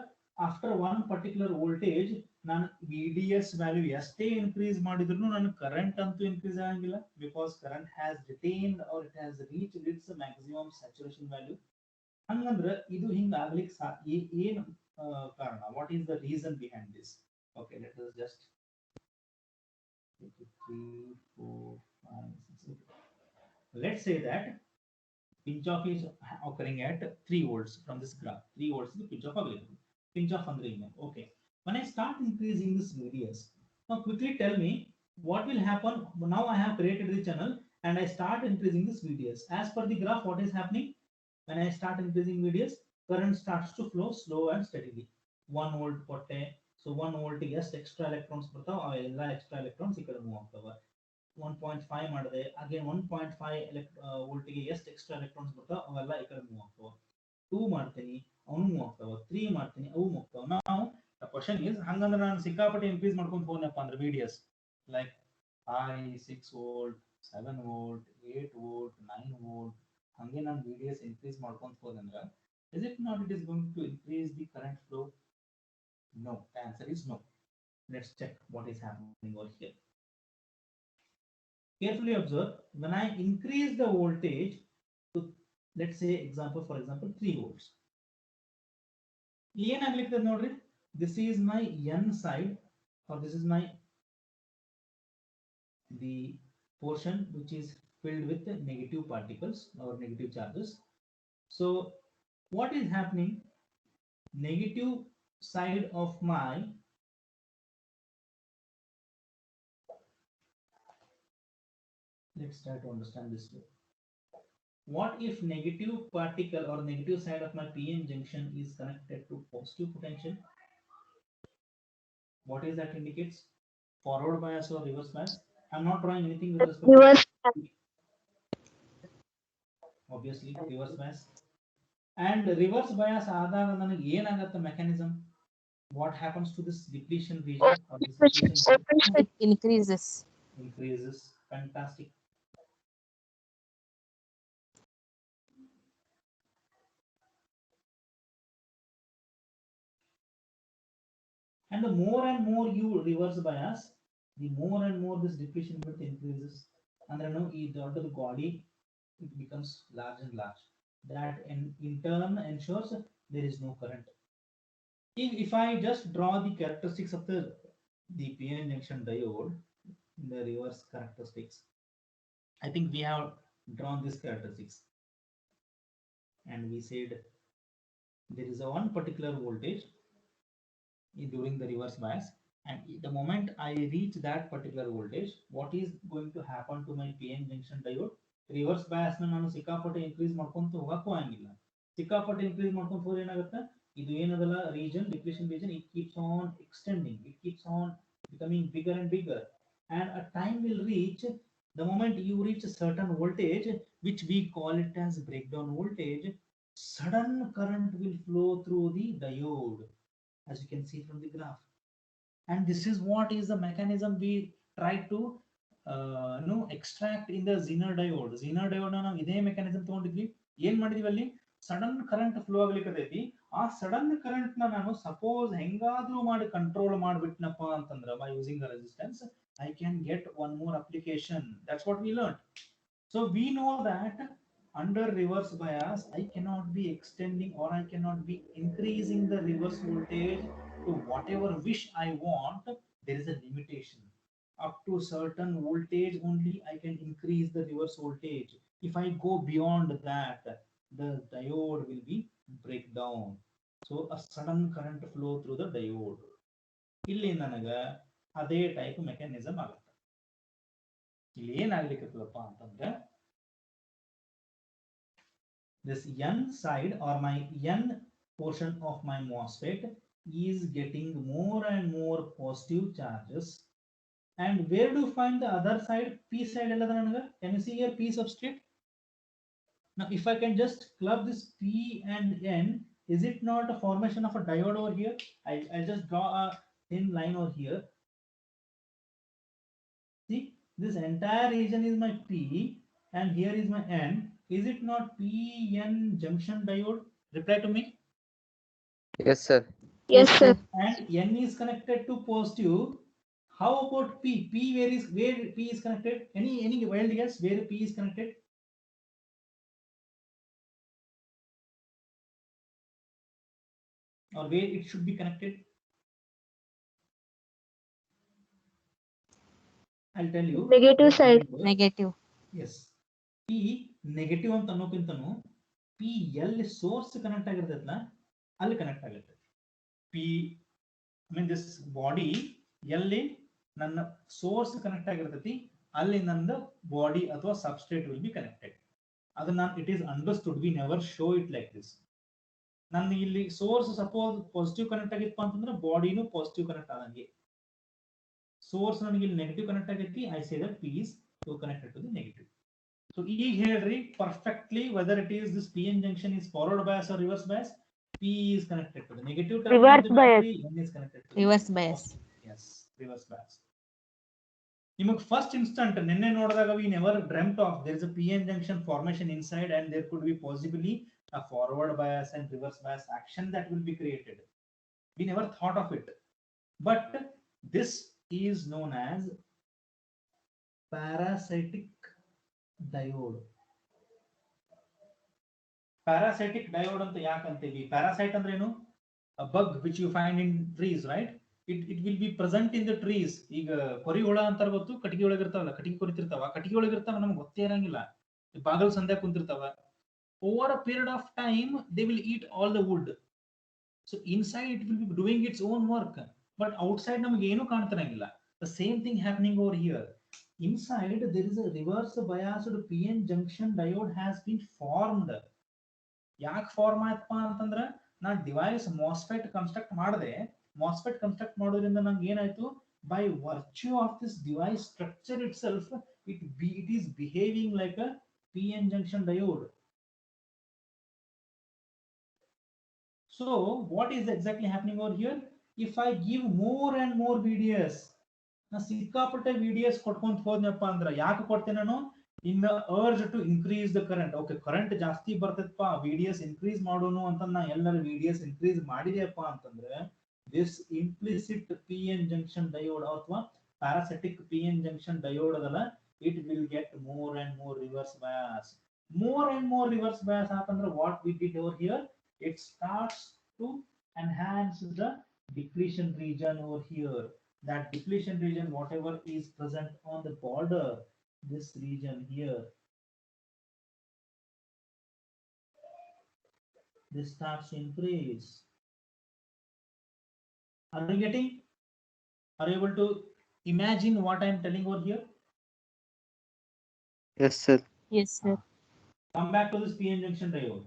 after one particular voltage ನಾನು VDS value ಎಷ್ಟೇ increase ಮಾಡಿದ್ರು ನಾನು current ಅಂತೂ increase ಆಗಂಗಿಲ್ಲ, because current has retained or it has reached its maximum saturation value. ಹಂಗಂದ್ರೆ ಇದು ಹಿಂಗ ಆಗ್ಲಿಕ್ಕೆ ಏನು ಕಾರಣ? What is the reason behind this? Okay, let us just 3 4 5 6. Let's say that pinch off is occurring at 3 volts from this graph. 3 volts is the pinch off available. Pinch off andre ಏನು? Okay, when I start increasing this VDS, now quickly tell me what will happen. Now I have created the channel and I start increasing this VDS. As per the graph, what is happening? When I start increasing VDS, current starts to flow slow and steadily. 1 volt ಕೊಟ್ಟೆ, so 1 volt ಎಷ್ಟು extra electrons ಬರ್ತಾವ, ಆ ಎಲ್ಲ extra electrons ಈ ಕಡೆ move ಆಗ್ತವೆ. 1.5 ಮಾಡಿದೆ, again 1.5 volt ಗೆ ಎಷ್ಟು extra electrons ಬರ್ತಾವ ಅವೆಲ್ಲ ಈ ಕಡೆ ಮೂವ್ ಆಗ್ತವೆ. 2 ಮಾಡ್ತೀನಿ, ಅವನು ಮೂವ್ ಆಗ್ತಾವ. 3 ಮಾಡ್ತೀನಿ, ಅವು ಮೂವ್ ಆಗ್ತಾವ. ನಾವು the question is, ಹಂಗಂದ್ರೆ ನಾನು ಸಿಕ್ಕಾಪಟ್ಟೆ ಇನ್ಕ್ರೀಸ್ ಮಾಡ್ಕೊಂಡು ಹೋಗ್ನಪ್ಪ ಅಂದ್ರೆ VDS like 5 6 volt 7 volt 8 volt 9 volt ಹಂಗೆ ನಾನು VDS increase ಮಾಡ್ಕೊಂತ ಹೋದಂದ್ರೆ, is it not it is going to increase the current flow? No, the answer is no. Let's check what is happening over here. Carefully observe. When I increase the voltage to, let's say for example 3 volts, ಏನಾಗ್ಲಿಕ್ಕೆ ನೋಡ್ರಿ, this is my N side, or this is my the portion which is filled with negative particles or negative charges. So what is happening? Negative side of my let's try to understand this way. What if negative particle or negative side of my PN junction is connected to positive potential? What is that indicates? Forward bias or reverse bias? I'm not drawing anything with respect to obviously reverse bias. And reverse bias ಆದಾಗ ನನಗೆ ಏನಾಗುತ್ತೆ mechanism? What happens to this depletion region or this depletion? It increases. Increases. Fantastic. And the more and more you reverse bias, the more and more this depletion width increases. And then the body it becomes large and large. That in turn ensures there is no current. If I just draw the characteristics of the PN junction diode, the reverse characteristics, I think we have drawn this characteristics, and we said there is a one particular voltage during the reverse bias, and the moment I reach that particular voltage, what is going to happen to my PN junction diode? Reverse bias na ನಾನು ಸಿಕ್ಕಾಪಟ್ಟೆ increase ಮಾಡ್ಕೊಂತ ಹೋಗಕ್ಕೂ ಆಗಿಲ್ಲ. ಸಿಕ್ಕಾಪಟ್ಟೆ increase ಮಾಡ್ಕೊಂತ ಹೋದ್ರೆ ಏನಾಗುತ್ತೆ, ಇದು ಏನದಲ್ಲ region, depletion region, it keeps on extending, it keeps on becoming bigger and bigger, and a time will reach, the moment you reach a certain voltage which we call it as breakdown voltage, sudden current will flow through the diode, as you can see from the graph. And this is what is the mechanism we try to extract in the Zener diode. Zener diode ನಾವು ಇದೇ mechanism ತಗೊಂಡಿದ್ವಿ. ಏನ್ ಮಾಡಿದ್ವಿ ಅಲ್ಲಿ, sudden current flow ಆಗ್ಲಿಕ್ಕತೈತಿ. ಆ sudden current ನಾನು suppose ಹೆಂಗಾದ್ರೂ ಮಾಡಿ ಕಂಟ್ರೋಲ್ ಮಾಡ್ಬಿಟ್ನಪ್ಪ ಅಂತಂದ್ರೆ by using the resistance, I can get one more application. That's what we learned. So we know that under reverse bias I cannot be extending or I cannot be increasing the reverse voltage to whatever wish I want. There is a limitation. Up to certain voltage only I can increase the reverse voltage. If I go beyond that, the diode will be break down. So a sudden current flow through the diode. ಇಲ್ಲಿ ನನಗೆ ಅದೇ type mechanism ಆಗುತ್ತೆ. ಇಲ್ಲಿ ಏನಾಗ್ಲಿಕ್ಕತ್ತದಪ್ಪ ಅಂತಂದ್ರೆ, this N side or my N portion of my MOSFET is getting more and more positive charges. And where do you find the other side? P side. Can you see here P substrate? Now, if I can just club this P and N, is it not a formation of a diode over here? I'll just draw a thin line over here. See, this entire region is my P and here is my N. Is it not PN junction diode? Reply to me. Yes, sir. Yes, sir. And N is connected to positive. How about P? Where P is connected? Any wild guess where P is connected? Or where it should be connected? I'll tell you. Negative side. Negative. Yes. P negative ಅಂತ ಅನ್ನೋಕ್ಕಿಂತನೂ P ಎಲ್ಲಿ source connect ಆಗಿರ್ತೈತಲ್ಲ ಅಲ್ಲಿ connect ಆಗುತ್ತೆ. P this body ಎಲ್ಲಿ ನನ್ನ source connect ಆಗಿರ್ತೈತಿ ಅಲ್ಲಿ ನನ್ನ body ಅಥವಾ ಸಬ್ಸ್ಟ್ರೇಟ್ ವಿಲ್ ಬಿ ಕನೆಕ್ಟೆಡ್. ಅದನ್ನ it is understood, we never show it like this. ನನ್ನ ಇಲ್ಲಿ ಸೋರ್ಸ್ ಸಪೋಸ್ ಪಾಸಿಟಿವ್ ಕನೆಕ್ಟ್ ಆಗಿತ್ತು ಅಂತಂದ್ರೆ ಬಾಡಿನೂ ಪಾಸಿಟಿವ್ ಕನೆಕ್ಟ್ ಆದಂಗೆ. ಸೋರ್ಸ್ ನನಗೆ ಇಲ್ಲಿ ನೆಗೆಟಿವ್ ಕನೆಕ್ಟ್ ಆಗೈತಿ, I say that P is connected to the negative. So ಈಗ ಹೇಳ್ರಿ perfectly whether it is this PN junction is forward bias or reverse bias. P is connected to the negative terminal. Reverse bias. N is connected to Reverse bias. Yes, reverse bias. ನಿಮಗೆ first instant ನಿನ್ನೆ ನೋಡಿದಾಗ we never dreamt of there is a PN junction formation inside and there could be possibly a forward bias and reverse bias action that will be created. We never thought of it. But this is known as parasitic diode. Parasitic diode anta yakantevi? Parasite andre enu? A bug which you find in trees, right? It will be present in the trees. ಈಗ ಕೊರಿ ಹುಳ ಅಂತಾರ ಗೊತ್ತು, ಕಟ್ಟಿಗೆ ಒಳಗೆ ಇರ್ತಾವಲ್ಲ, ಕಟ್ಟಿಗೆ ಕೊರಿತಿರ್ತಾವ, ಕಟ್ಟಿಗೆ ಒಳಗೆ ಇರ್ತಾವ, ನಮ್ಗೆ ಗೊತ್ತೇ ಇರಂಗಿಲ್ಲ, ಬಾಗಲ್ ಸಂದೆ ಕುಂತಿರ್ತಾವ. Over a period of time they will eat all the wood. So inside it will be doing its own work, but outside ನಮಗೆ ಏನು ಕಾಣ್ತಿರಂಗಿಲ್ಲ. The same thing happening over here. Inside there is a reverse biased PN junction diode has been formed. ಯಾಕೆ form ಆಯ್ತಪ್ಪ ಅಂತಂದ್ರೆ ನಾ device MOSFET construct ಮಾಡಿದೆ. MOSFET construct ಮಾಡೋದ್ರಿಂದ ನಂಗೆ ಏನಾಯ್ತು, by virtue of this device structure itself it is behaving like a PN junction diode. So what is exactly happening over here? If I give more and more VDS, ನಾ ಸಿಕ್ಕಾಪಟ್ಟೆ VDS ಕೊಟ್ಕೊಂತ ಹೋದ್ನಪ್ಪ ಅಂದ್ರೆ, ಯಾಕೆ ಕೊಡ್ತೇನೆ ನಾನು, in the urge to increase the current. Okay, current ಜಾಸ್ತಿ ಬರ್ತೈತಪ್ಪ, VDS increase ಮಾಡೋನು ಅಂತ ನಾ ಎಲ್ಲರೂ VDS increase ಮಾಡಿದೆಯಪ್ಪ ಅಂತಂದ್ರೆ, this implicit PN junction diode ಅಥವಾ parasitic PN junction diode ಅದಲ್ಲ, it will get more and more reverse bias. More and more reverse bias happens. What we did over here, it starts to enhance the depletion region over here. That depletion region, whatever is present on the border, this region here, this starts to increase. Are you getting? Are you able to imagine what I am telling over here? Yes, sir. Yes, sir. Come back to this PN junction diode.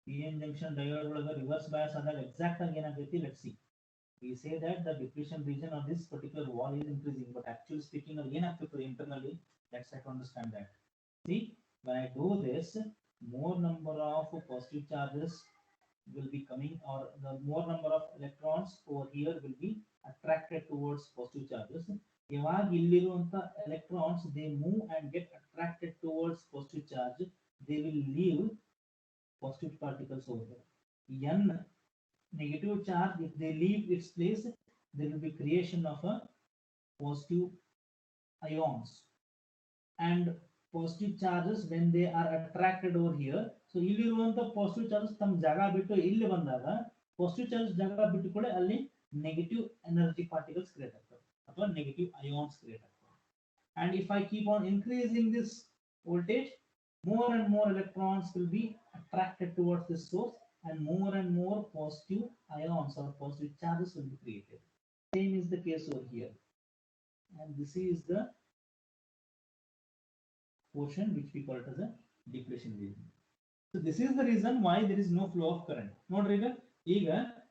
PN junction diode ಒಳಗೆ reverse bias ಆದಾಗ exact ಆಗಿ ಏನಾಗುತ್ತೆ, let's see. We say that the depletion region of this particular wall is increasing, but actually speaking ಅದು ಏನಾಗ್ತಿತ್ತು internally, let's try to understand that. See, when I do this, more number of positive charges will be coming, or the more number of electrons over here will be attracted towards positive charges. ಇವಾಗ ಇಲ್ಲಿರುವಂತ electrons, they move and get attracted towards positive charge, they will leave positive particles over here. N negative charge, if they leave its place, there will be creation of a positive ions, and positive charges when they are attracted over here. So ಇಲ್ಲಿರುವಂತ positive charges ತಮ್ಮ ಜಾಗ ಬಿಟ್ಟು ಇಲ್ಲಿ ಬಂದಾಗ, positive charges ಜಾಗ ಬಿಟ್ಟು ಕೂಡ ಅಲ್ಲಿ negative energy particles create ಆಗ್ತವೆ ಅಥವಾ negative ions create ಆಗ್ತವೆ. And if I keep on increasing this voltage, more and more electrons will be attracted towards this source, and more positive ions or positive charges will be created. Same is the case over here, and this is the portion which we call it as a depletion region. So this is the reason why there is no flow of current. ನೋಡ್ರಿ ಈಗ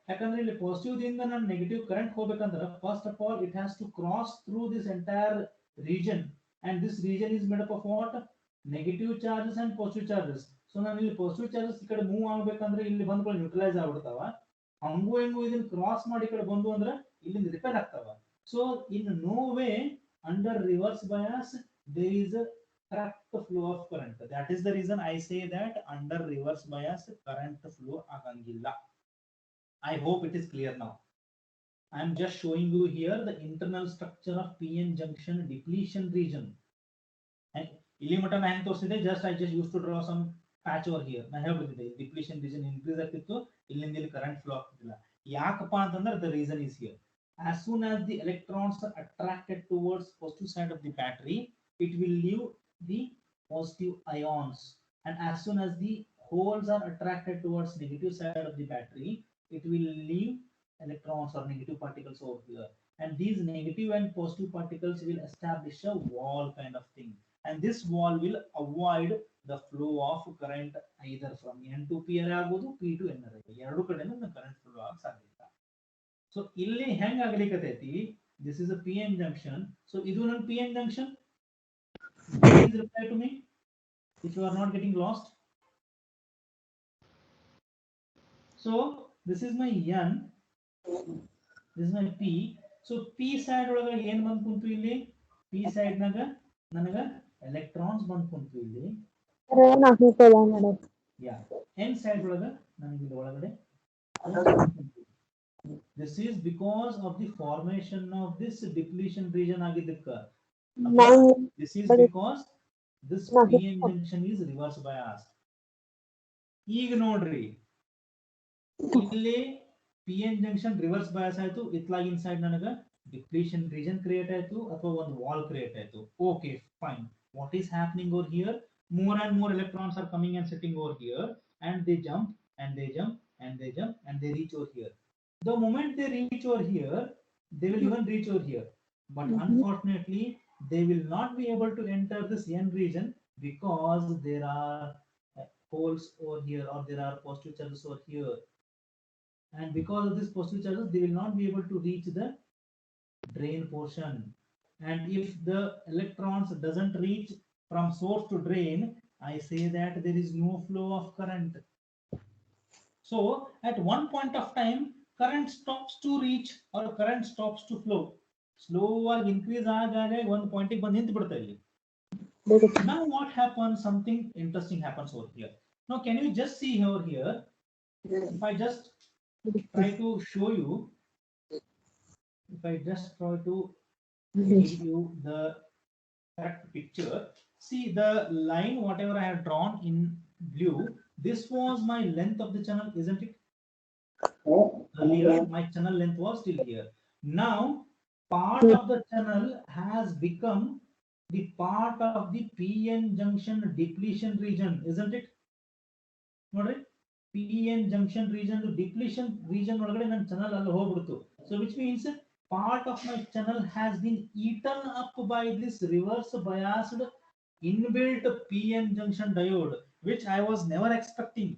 ಯಾಕಂದ್ರೆ ಇಲ್ಲಿ positive ದಿಂದ ನಾನು negative current ಹೋಗಬೇಕಂದ್ರೆ first of all it has to cross through this entire region and this region is made up of what negative charges and positive charges. So ನಾನು ಇಲ್ಲಿ positive charges ಈ ಕಡೆ ಮೂವ್ ಆಗಬೇಕಂದ್ರೆ ಇಲ್ಲಿ ಬಂದ್ಕೊಂಡು neutralise ಆಗ್ಬಿಡ್ತಾವ. ಹಂಗೂ ಹೆಂಗು ಇದನ್ನ ಕ್ರಾಸ್ ಮಾಡಿ ಈ ಕಡೆ ಬಂದು ಅಂದ್ರೆ ಇಲ್ಲಿಂದ ರಿಪೇರ್ ಆಗ್ತಾವ. So in no way under reverse bias there is a correct flow of current. That is the reason I say that under reverse bias current flow agangilla. I hope it is clear now. I am just showing you here the internal structure of PN junction depletion region. And ಇಲ್ಲಿ ಮಟ್ಟ ನಾನು ತೋರಿಸಿದೆ, just I just used to draw some patch over here. ನಾನು ಹೇಳ್ಬಿಟ್ಟಿದ್ದೆ depletion region increase ಆಗ್ತಿತ್ತು, ಇಲ್ಲಿಂದ ಇಲ್ಲಿ current flow ಆಗ್ತಿಲ್ಲ. ಯಾಕಪ್ಪ ಅಂತಂದ್ರೆ the reason is here. As soon as the electrons are attracted towards positive side of the battery, it will leave the positive ions, and as soon as the holes are attracted towards negative side of the battery, it will leave electrons or negative particles over here, and these negative and positive particles will establish a wall kind of thing, and this wall will avoid the flow of current either from N to P ಆಗಬಹುದು, P to N ಎರಡು ಕಡೆನೂ current flow ಆಗ ಸಾಧ್ಯ. So ಇಲ್ಲಿ ಹೆಂಗ್ ಆಗಲಿಕತೈತಿ, this is a PN junction. So ಇದು ನನ್ನ PN junction. Please reply to me if you are not getting lost. So this is my N, this is my P. So P side ಒಳಗ ಏನ್ ಬಂದ್ ಕುಂತು ಇಲ್ಲಿ, P side ನಾಗ ನನಗ electrons ಬಂದ್ ಕುಂತು ಇಲ್ಲಿ. Yeah, N side ಒಳಗ ನನಗೆ ಇಲ್ಲಿ ಒಳಗಡೆ. This is because of the formation of this depletion region agidikka. This is because this PN junction is reverse biased. ಈಗ ನೋಡ್ರಿ ಇಲ್ಲಿ PN junction reverse bias ಆಯ್ತು, ಇತ್ಲಾಗಿನ ಸೈಡ್ ನನಗ depletion region create ಆಯ್ತು ಅಥವಾ ಒಂದು wall create ಆಯ್ತು. Okay, fine. What is happening over here? More and more electrons are coming and sitting over here, and they jump and they jump and they jump and they reach over here. The moment they reach over here, they will even reach over here, but unfortunately they will not be able to enter this N region because there are holes over here or there are positive charges over here, and because of this positive charges they will not be able to reach the drain portion, and if the electrons doesn't reach from source to drain, I say that there is no flow of current. So at one point of time current stops to reach or current stops to flow. Slow ಆಗಿ increase ಆಗಾಗ ಒಂದು point ಗೆ ಬಂದು ನಿಂತು ಬಿಡುತ್ತೆ ಇಲ್ಲಿ. Now what happens? Something interesting happens over here. Now can you just see over here, if I just try to show you, if I just try to give you the correct picture, see the line whatever I have drawn in blue, this was my length of the channel, isn't it? Earlier my channel length was still here. Now part of the channel has become the part of the PN junction depletion region, isn't it? Nodri, PN junction region to depletion region ಒಳಗಡೆ ನನ್ನ channel ಅಲ್ಲಿ ಹೋಗ್ಬಿಡ್ತು. So which means part of my channel has been eaten up by this reverse biased inbuilt PN junction diode, which I was never expecting.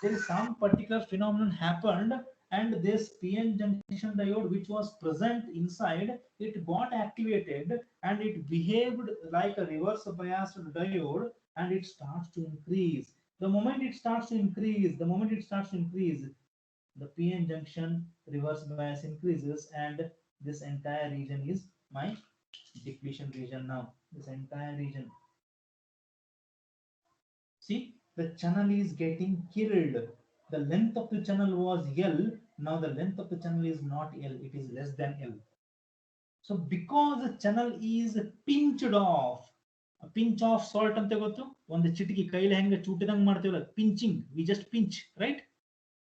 There is some particular phenomenon happened, and this PN junction diode which was present inside, it got activated and it behaved like a reverse biased diode, and it starts to increase. The moment it starts to increase, the PN junction reverse bias increases, and this entire region is my depletion region. Now this entire region, see, the channel is getting killed. The length of the channel was L. Now the length of the channel is not L, it is less than L. So because the channel is pinched off, a pinch of salt ante gottu, ಒಂದು ಚಿಟಿಕೆ ಕೈಲಿ ಹೆಂಗೆ ಚೂಟಿದಂಗೆ ಮಾಡ್ತೀವಲ್ಲ, pinching, we just pinch, right?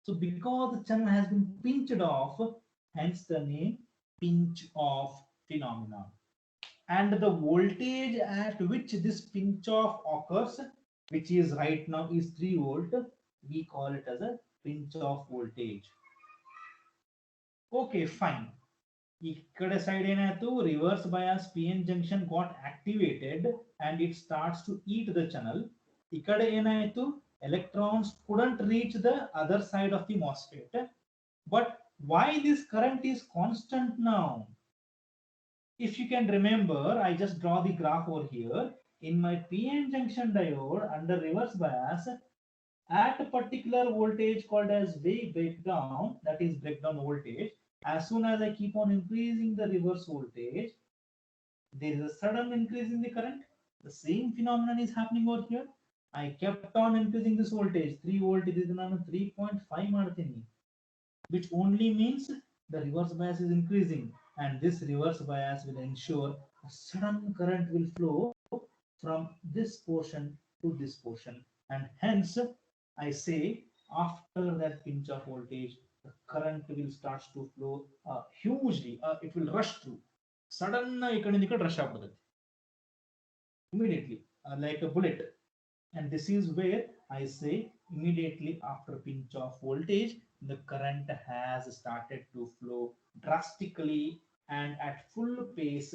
So because the channel has been pinched off, hence the name pinch off phenomenon. And the voltage at which this pinch off occurs, which is right now is 3 volt, we call it as a pinch off voltage. Okay, fine. ikkade side enaytu, reverse bias PN junction got activated and it starts to eat the channel. Ikkade enaytu, electrons couldn't reach the other side of the MOSFET. But why this current is constant now? If you can remember, I just draw the graph over here. In my PN junction diode under reverse bias, at a particular voltage called as wave breakdown, that is breakdown voltage, as soon as I keep on increasing the reverse voltage, there is a sudden increase in the current. The same phenomenon is happening over here. I kept on increasing this voltage. 3 volt is 3.5 ಮಾಡ್ತೀನಿ, which only means the reverse bias is increasing, and this reverse bias will ensure a sudden current will flow from this portion to this portion, and hence I say after that pinch of voltage the current will start to flow hugely. It will rush through sudden rush immediately, like a bullet. And this is where I say immediately after pinch of voltage the current has started to flow drastically and at full pace,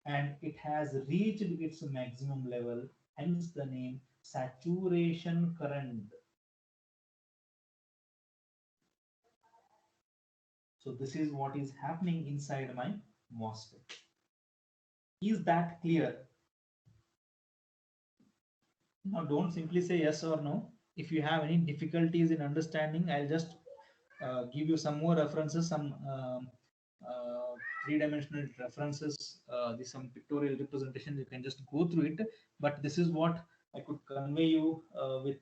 and it has reached its maximum level, hence the name saturation current. So this is what is happening inside my MOSFET. Is that clear? Now don't simply say yes or no. If you have any difficulties in understanding, I'll just give you some more references, some three-dimensional references, some pictorial representation. You can just go through it. But this is what I could convey you with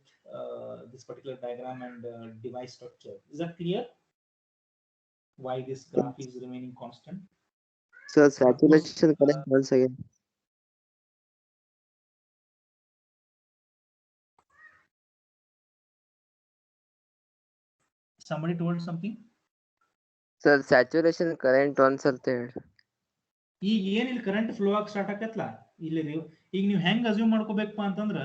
this particular diagram and device structure. Is that clear? Why this graph is remaining constant? Sir, saturation current once again. Somebody told something? Sir, saturation current once ಅಂತ ಹೇಳಿ. ಈಗ ಏನಿಲ್ಲ current flow ಆಗಿ start ಆಕತ್ಲ ಇಲ್ಲಿ ಈಗ ನೀವು ಹೆಂಗ್ assume ಮಾಡ್ಕೋಬೇಕಪ್ಪ ಅಂತಂದ್ರ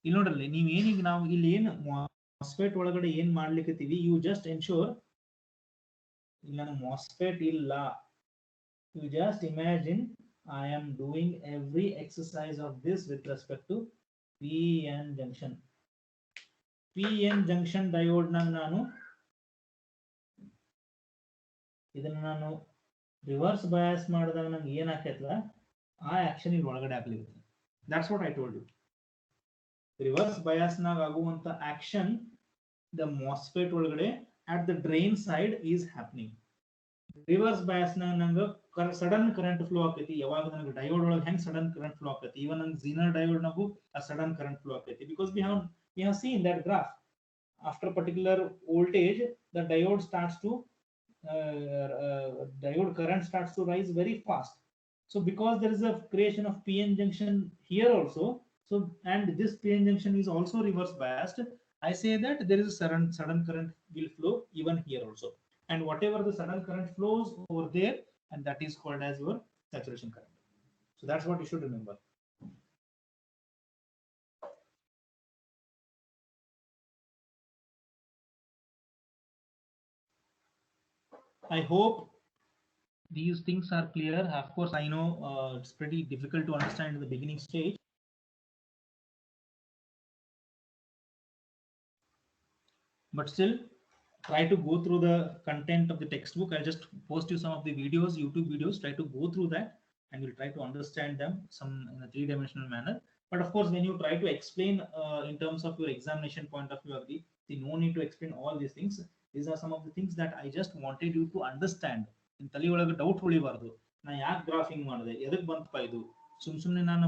ಇಲ್ಲಿ ನೋಡ್ರಲ್ಲಿ ನೀವು ಏನೀಗ ನಾವು ಇಲ್ಲಿ ಏನು MOSFET ಒಳಗಡೆ ಏನ್ ಮಾಡ್ಲಿಕ್ಕತ್ತೀವಿ, ಯು ಜಸ್ಟ್ ಎನ್ಶೂರ್ ಇಲ್ಲಿ ನಾನು MOSFET ಇಲ್ಲ, you just imagine I am doing every exercise of this with respect to PN junction. PN junction diode ನಾನು ಇದನ್ನ ನಾನು ರಿವರ್ಸ್ ಬಯಾಸ್ ಮಾಡಿದಾಗ ನಂಗೆ ಏನ್ ಆಕೈತಲ್ಲ ಆ ಆಕ್ಷನ್ ಇಲ್ಲಿ ಒಳಗಡೆ ಆಗ್ಲಿಕ್ಕೆ. That's what I told you. Reverse bias ನಾಗ ಆಗುವಂತ ಆಕ್ಷನ್ ದ MOSFET ಒಳಗಡೆ at the drain side is happening. Reverse bias ನಾಗ ನಂಗೆ ಸಡನ್ ಕರೆಂಟ್ ಫ್ಲೋ ಆಕೈತಿ. ಯಾವಾಗ ನನಗೆ ಡಯೋಡ್ ಒಳಗೆ ಹೆಂಗ್ ಸಡನ್ ಕರೆಂಟ್ ಫ್ಲೋ ಆಕೈತಿ, ಇವನ್ ನಂಗೆ ಝೀನರ್ ಡಯೋಡ್ ನಾಗು ಆ ಸಡನ್ ಕರೆಂಟ್ ಫ್ಲೋ ಆಕೈತಿ. Because we have seen that graph. After particular voltage the diode starts to diode current starts to rise very fast. So because there is a creation of PN junction here also, so and this PN junction is also reverse biased, I say that there is a sudden current will flow even here also, and whatever the sudden current flows over there, and that is called as your saturation current. So that's what you should remember. I hope these things are clear. Of course, I know it's pretty difficult to understand in the beginning stage. But still, try to go through the content of the textbook. I'll just post you some of the videos, YouTube videos. Try to go through that and you'll try to understand them some in a three-dimensional manner. But of course, when you try to explain in terms of your examination point of view, no need to explain all these things. These are some of the things that I just wanted you to understand. In ತಲೆ ಒಳಗೆ doubt ಉಳಿಬಾರ್ದು. ನಾ ಯಾಕೆ graph ಹಿಂಗ್ ಮಾಡಿದೆ, ಎದಕ್ ಬಂತಪ್ಪ ಇದು, ಸುಮ್ನೆ ನಾನು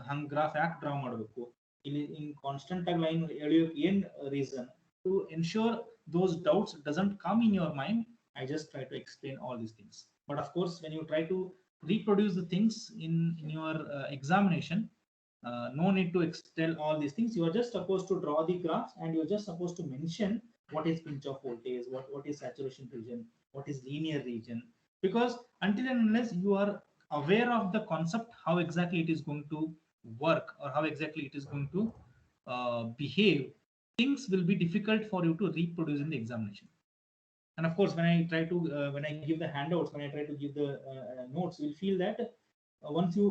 ಹಂಗ್ ಗ್ರಾಫ್ ಯಾಕೆ ಡ್ರಾ ಮಾಡಬೇಕು, ಇಲ್ಲಿ ಹಿಂಗ್ ಕಾನ್ಸ್ಟೆಂಟ್ ಆಗಿ ಲೈನ್ ಎಳೆಯೋಕೆ ಏನ್ reason. To ensure those doubts doesn't come in your mind, I just try to explain all these things. But of course, when you try to reproduce the things in your examination, no need to tell all these things. You are just supposed to draw the graphs and you are just supposed to mention what is pinch of voltage, what is saturation region, what is linear region. Because until and unless you are aware of the concept, how exactly it is going to work or how exactly it is going to behave, things will be difficult for you to reproduce in the examination. And of course, when I try to when I give the handouts, when I try to give the notes, you'll feel that once you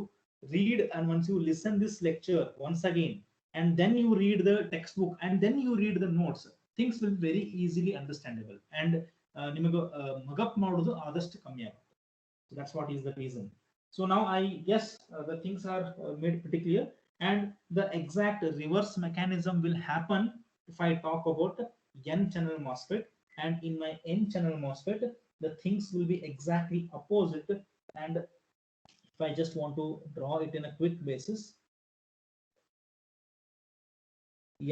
read and once you listen this lecture once again and then you read the textbook and then you read the notes, things will be very easily understandable and ನಿಮಗೆ ಮಗಪ್ ಮಾಡೋದು ಆದಷ್ಟು ಕಮ್ಮಿ ಆಗುತ್ತೆ. So that's what is the reason. So now I guess the things are made pretty clear, and the exact reverse mechanism will happen if I talk about n channel MOSFET, and in my n channel MOSFET the things will be exactly opposite. And if I just want to draw it in a quick basis,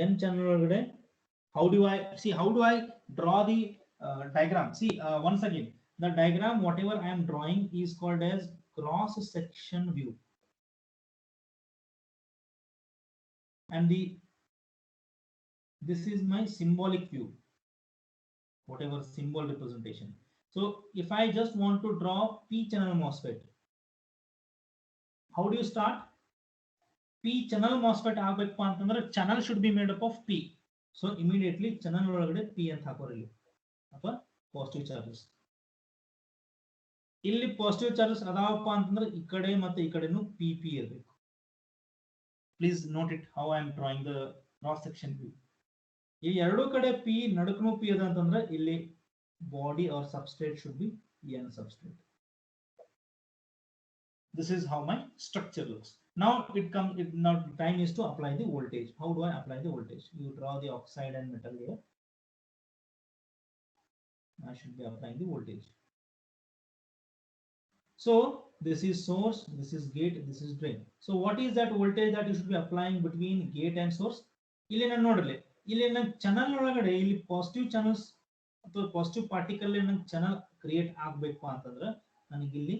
n channel, how do I draw the diagram? See, once again, the diagram whatever I am drawing is called as cross section view, and this is my symbolic view, whatever symbol representation. So if I just want to draw p channel MOSFET, how do you start? p channel MOSFET ಆಗಬೇಕು ಅಂತಂದ್ರೆ channel should be made up of p. So immediately channel ಒಳಗಡೆ p ಅಂತ ಹಾಕೋರಿ ಅಥವಾ positive charges. ಇಲ್ಲಿ positive charges ಅದಾವಪ್ಪ ಅಂತಂದ್ರೆ ಈ ಕಡೆ ಮತ್ತೆ ಈ ಕಡೆನೂ p p ಇರಬೇಕು. Please note it how I am drawing the cross section view. ಈ ಎರಡು ಕಡೆ p ನಡುಕನು p ಅದ ಅಂತಂದ್ರೆ ಇಲ್ಲಿ body or substrate should be n substrate. This is how my structure looks. Now now time is to apply the voltage. How do I apply the voltage? You draw the oxide and metal here. I should be applying the voltage. So this is source, this is gate, this is drain. So what is that voltage that you should be applying between gate and source? ಇಲ್ಲಿ ನಾನು ನೋಡ್ರಿ, ಇಲ್ಲಿ ನನ್ನ channel ಒಳಗಡೆ ಇಲ್ಲಿ positive channels ಅಥವಾ positive particle ನನ್ನ channel create ಆಗಬೇಕು ಅಂತಂದ್ರೆ ನನಗೆ ಇಲ್ಲಿ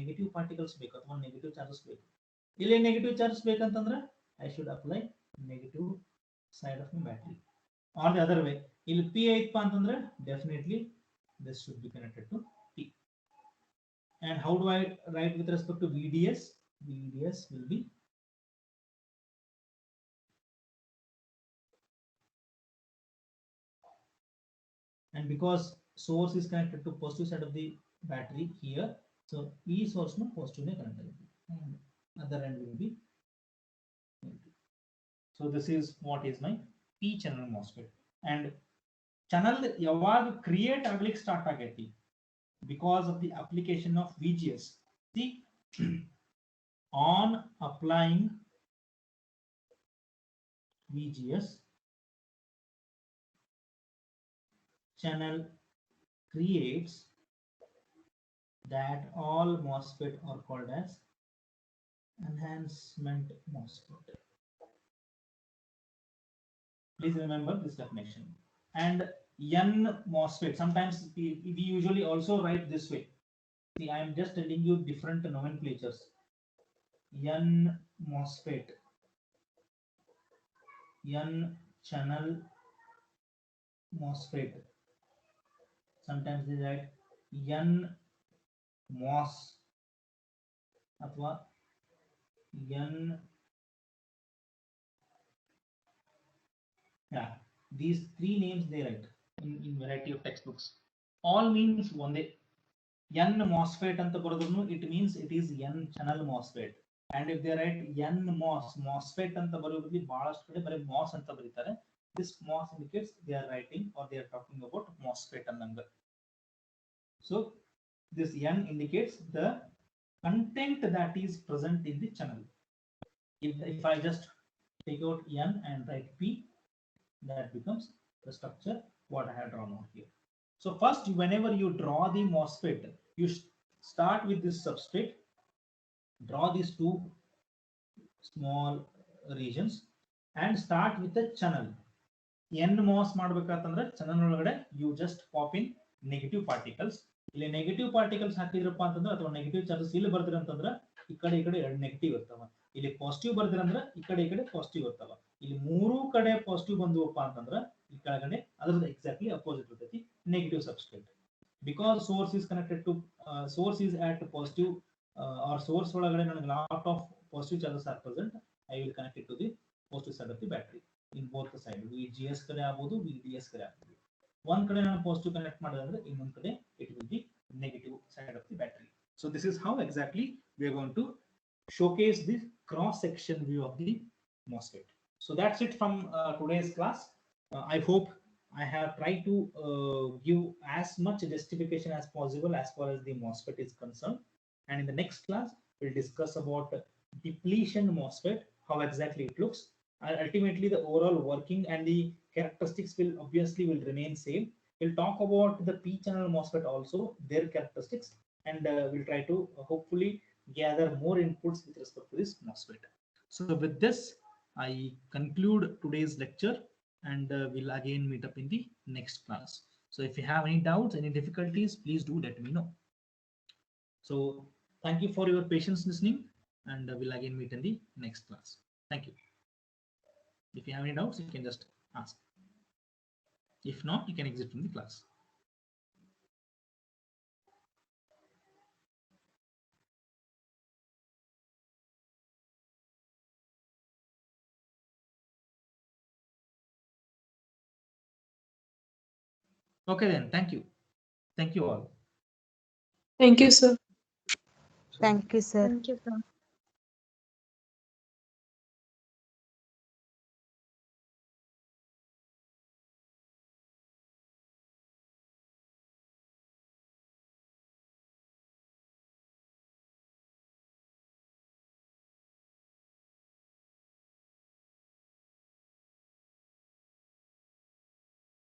ನೆಗೆಟಿವ್ ಪಾರ್ಟಿಕಲ್ಸ್ ಬೇಕು ಅಥವಾ ನೆಗೆಟಿವ್ ಚಾರ್ಜಸ್ ಬೇಕು. ಇಲ್ಲಿ ನೆಗೆಟಿವ್ ಚಾರ್ಜಸ್ ಬೇಕಂತಂದ್ರೆ I should apply negative side of my battery, or the other way. ಇಲ್ಲಿ ಪಿ ಐತಪ್ಪ ಅಂತಂದ್ರೆ definitely this should be connected to P. And how do I write with respect to VDS? VDS will be and because source is connected to positive side of the battery here, so E source no positive connected and other end will be negative. So this is what is my P channel MOSFET. And channel ಯಾವಾಗ create ಆಗ್ಲಿಕ್ಕೆ start ಆಗೈತಿ because of the application of VGS. See, on applying VGS, channel creates that all MOSFET are called as enhancement MOSFET. Please remember this definition. And n MOSFET, sometimes we usually also write this way. See, I am just telling you different nomenclatures. N MOSFET, n channel MOSFET. Sometimes they write n MOS अथवा n, yeah, these three names they write in variety of textbooks. All means one day. N MOSFET anta baradunu, it means it is n channel MOSFET. And if they write n MOSFET anta barudili bahalastu kade bare MOS anta baritare. This MOS indicates they are writing or they are talking about MOSFET annanga. So this n indicates the content that is present in the channel. If I just take out n and write P, that becomes the structure what I have drawn out here. So first, whenever you draw the MOSFET, you start with this substrate, draw these two small regions and start with the channel. n MOS ಮಾಡಬೇಕಂತಂದ್ರೆ channel ಒಳಗಡೆ you just pop in negative particles. ಇಲ್ಲಿ negative particles ಹಾಕಿದ್ರಪ್ಪ ಅಂತಂದ್ರೆ ಅಥವಾ negative charges ಇಲ್ಲಿ ಬರ್ತೀರ ಅಂತಂದ್ರೆ ಈ ಕಡೆ ಎರಡು ನೆಗೆಟಿವ್ ಇರ್ತಾವ. ಇಲ್ಲಿ ಪಾಸಿಟಿವ್ ಬರ್ತೀರಂದ್ರೆ ಈ ಕಡೆ ಪಾಸಿಟಿವ್ ಇರ್ತಾವ. ಇಲ್ಲಿ ಮೂರು ಕಡೆ ಪಾಸಿಟಿವ್ ಬಂದುವಪ್ಪ ಅಂತಂದ್ರೆ ಈ ಕೆಳಗಡೆ ಅದರದ್ದು ಎಕ್ಸಾಕ್ಟ್ಲಿ ಅಪೋಸಿಟ್ ಇರ್ತೈತಿ, negative substrate. Because source is connected to source is at positive or source ಒಳಗಡೆ ನನಗೆ lot of positive charges are present, I will connect it to the positive side of the battery in both side. VGS ಕಡೆ ಆಗ್ಬೋದು, VDS ಕಡೆ ಆಗ್ಬೋದು. ಒಂದ್ ಕಡೆ ನಾನು positive connect ಮಾಡಿದ್ರೆ ಇನ್ನೊಂದ್ ಕಡೆ it will be negative side of the battery. So this is how exactly we are going to showcase the cross section view of the MOSFET. So that's it from today's class. I hope I have tried to give as much justification as possible as far as the MOSFET is concerned. And in the next class, we'll discuss about depletion MOSFET, how exactly it looks. And ultimately, the overall working and the characteristics will obviously will remain same. We'll talk about the P-channel MOSFET also, their characteristics, and we'll try to hopefully gather more inputs with respect to this MOSFET. So with this, I conclude today's lecture, and we'll again meet up in the next class. So if you have any doubts, any difficulties, please do let me know. So thank you for your patience listening, and we'll again meet in the next class. Thank you. If you have any doubts, you can just ask. If not, you can exit from the class. Okay then, thank you. Thank you all. Thank you, sir. Thank you, sir. Thank you, sir.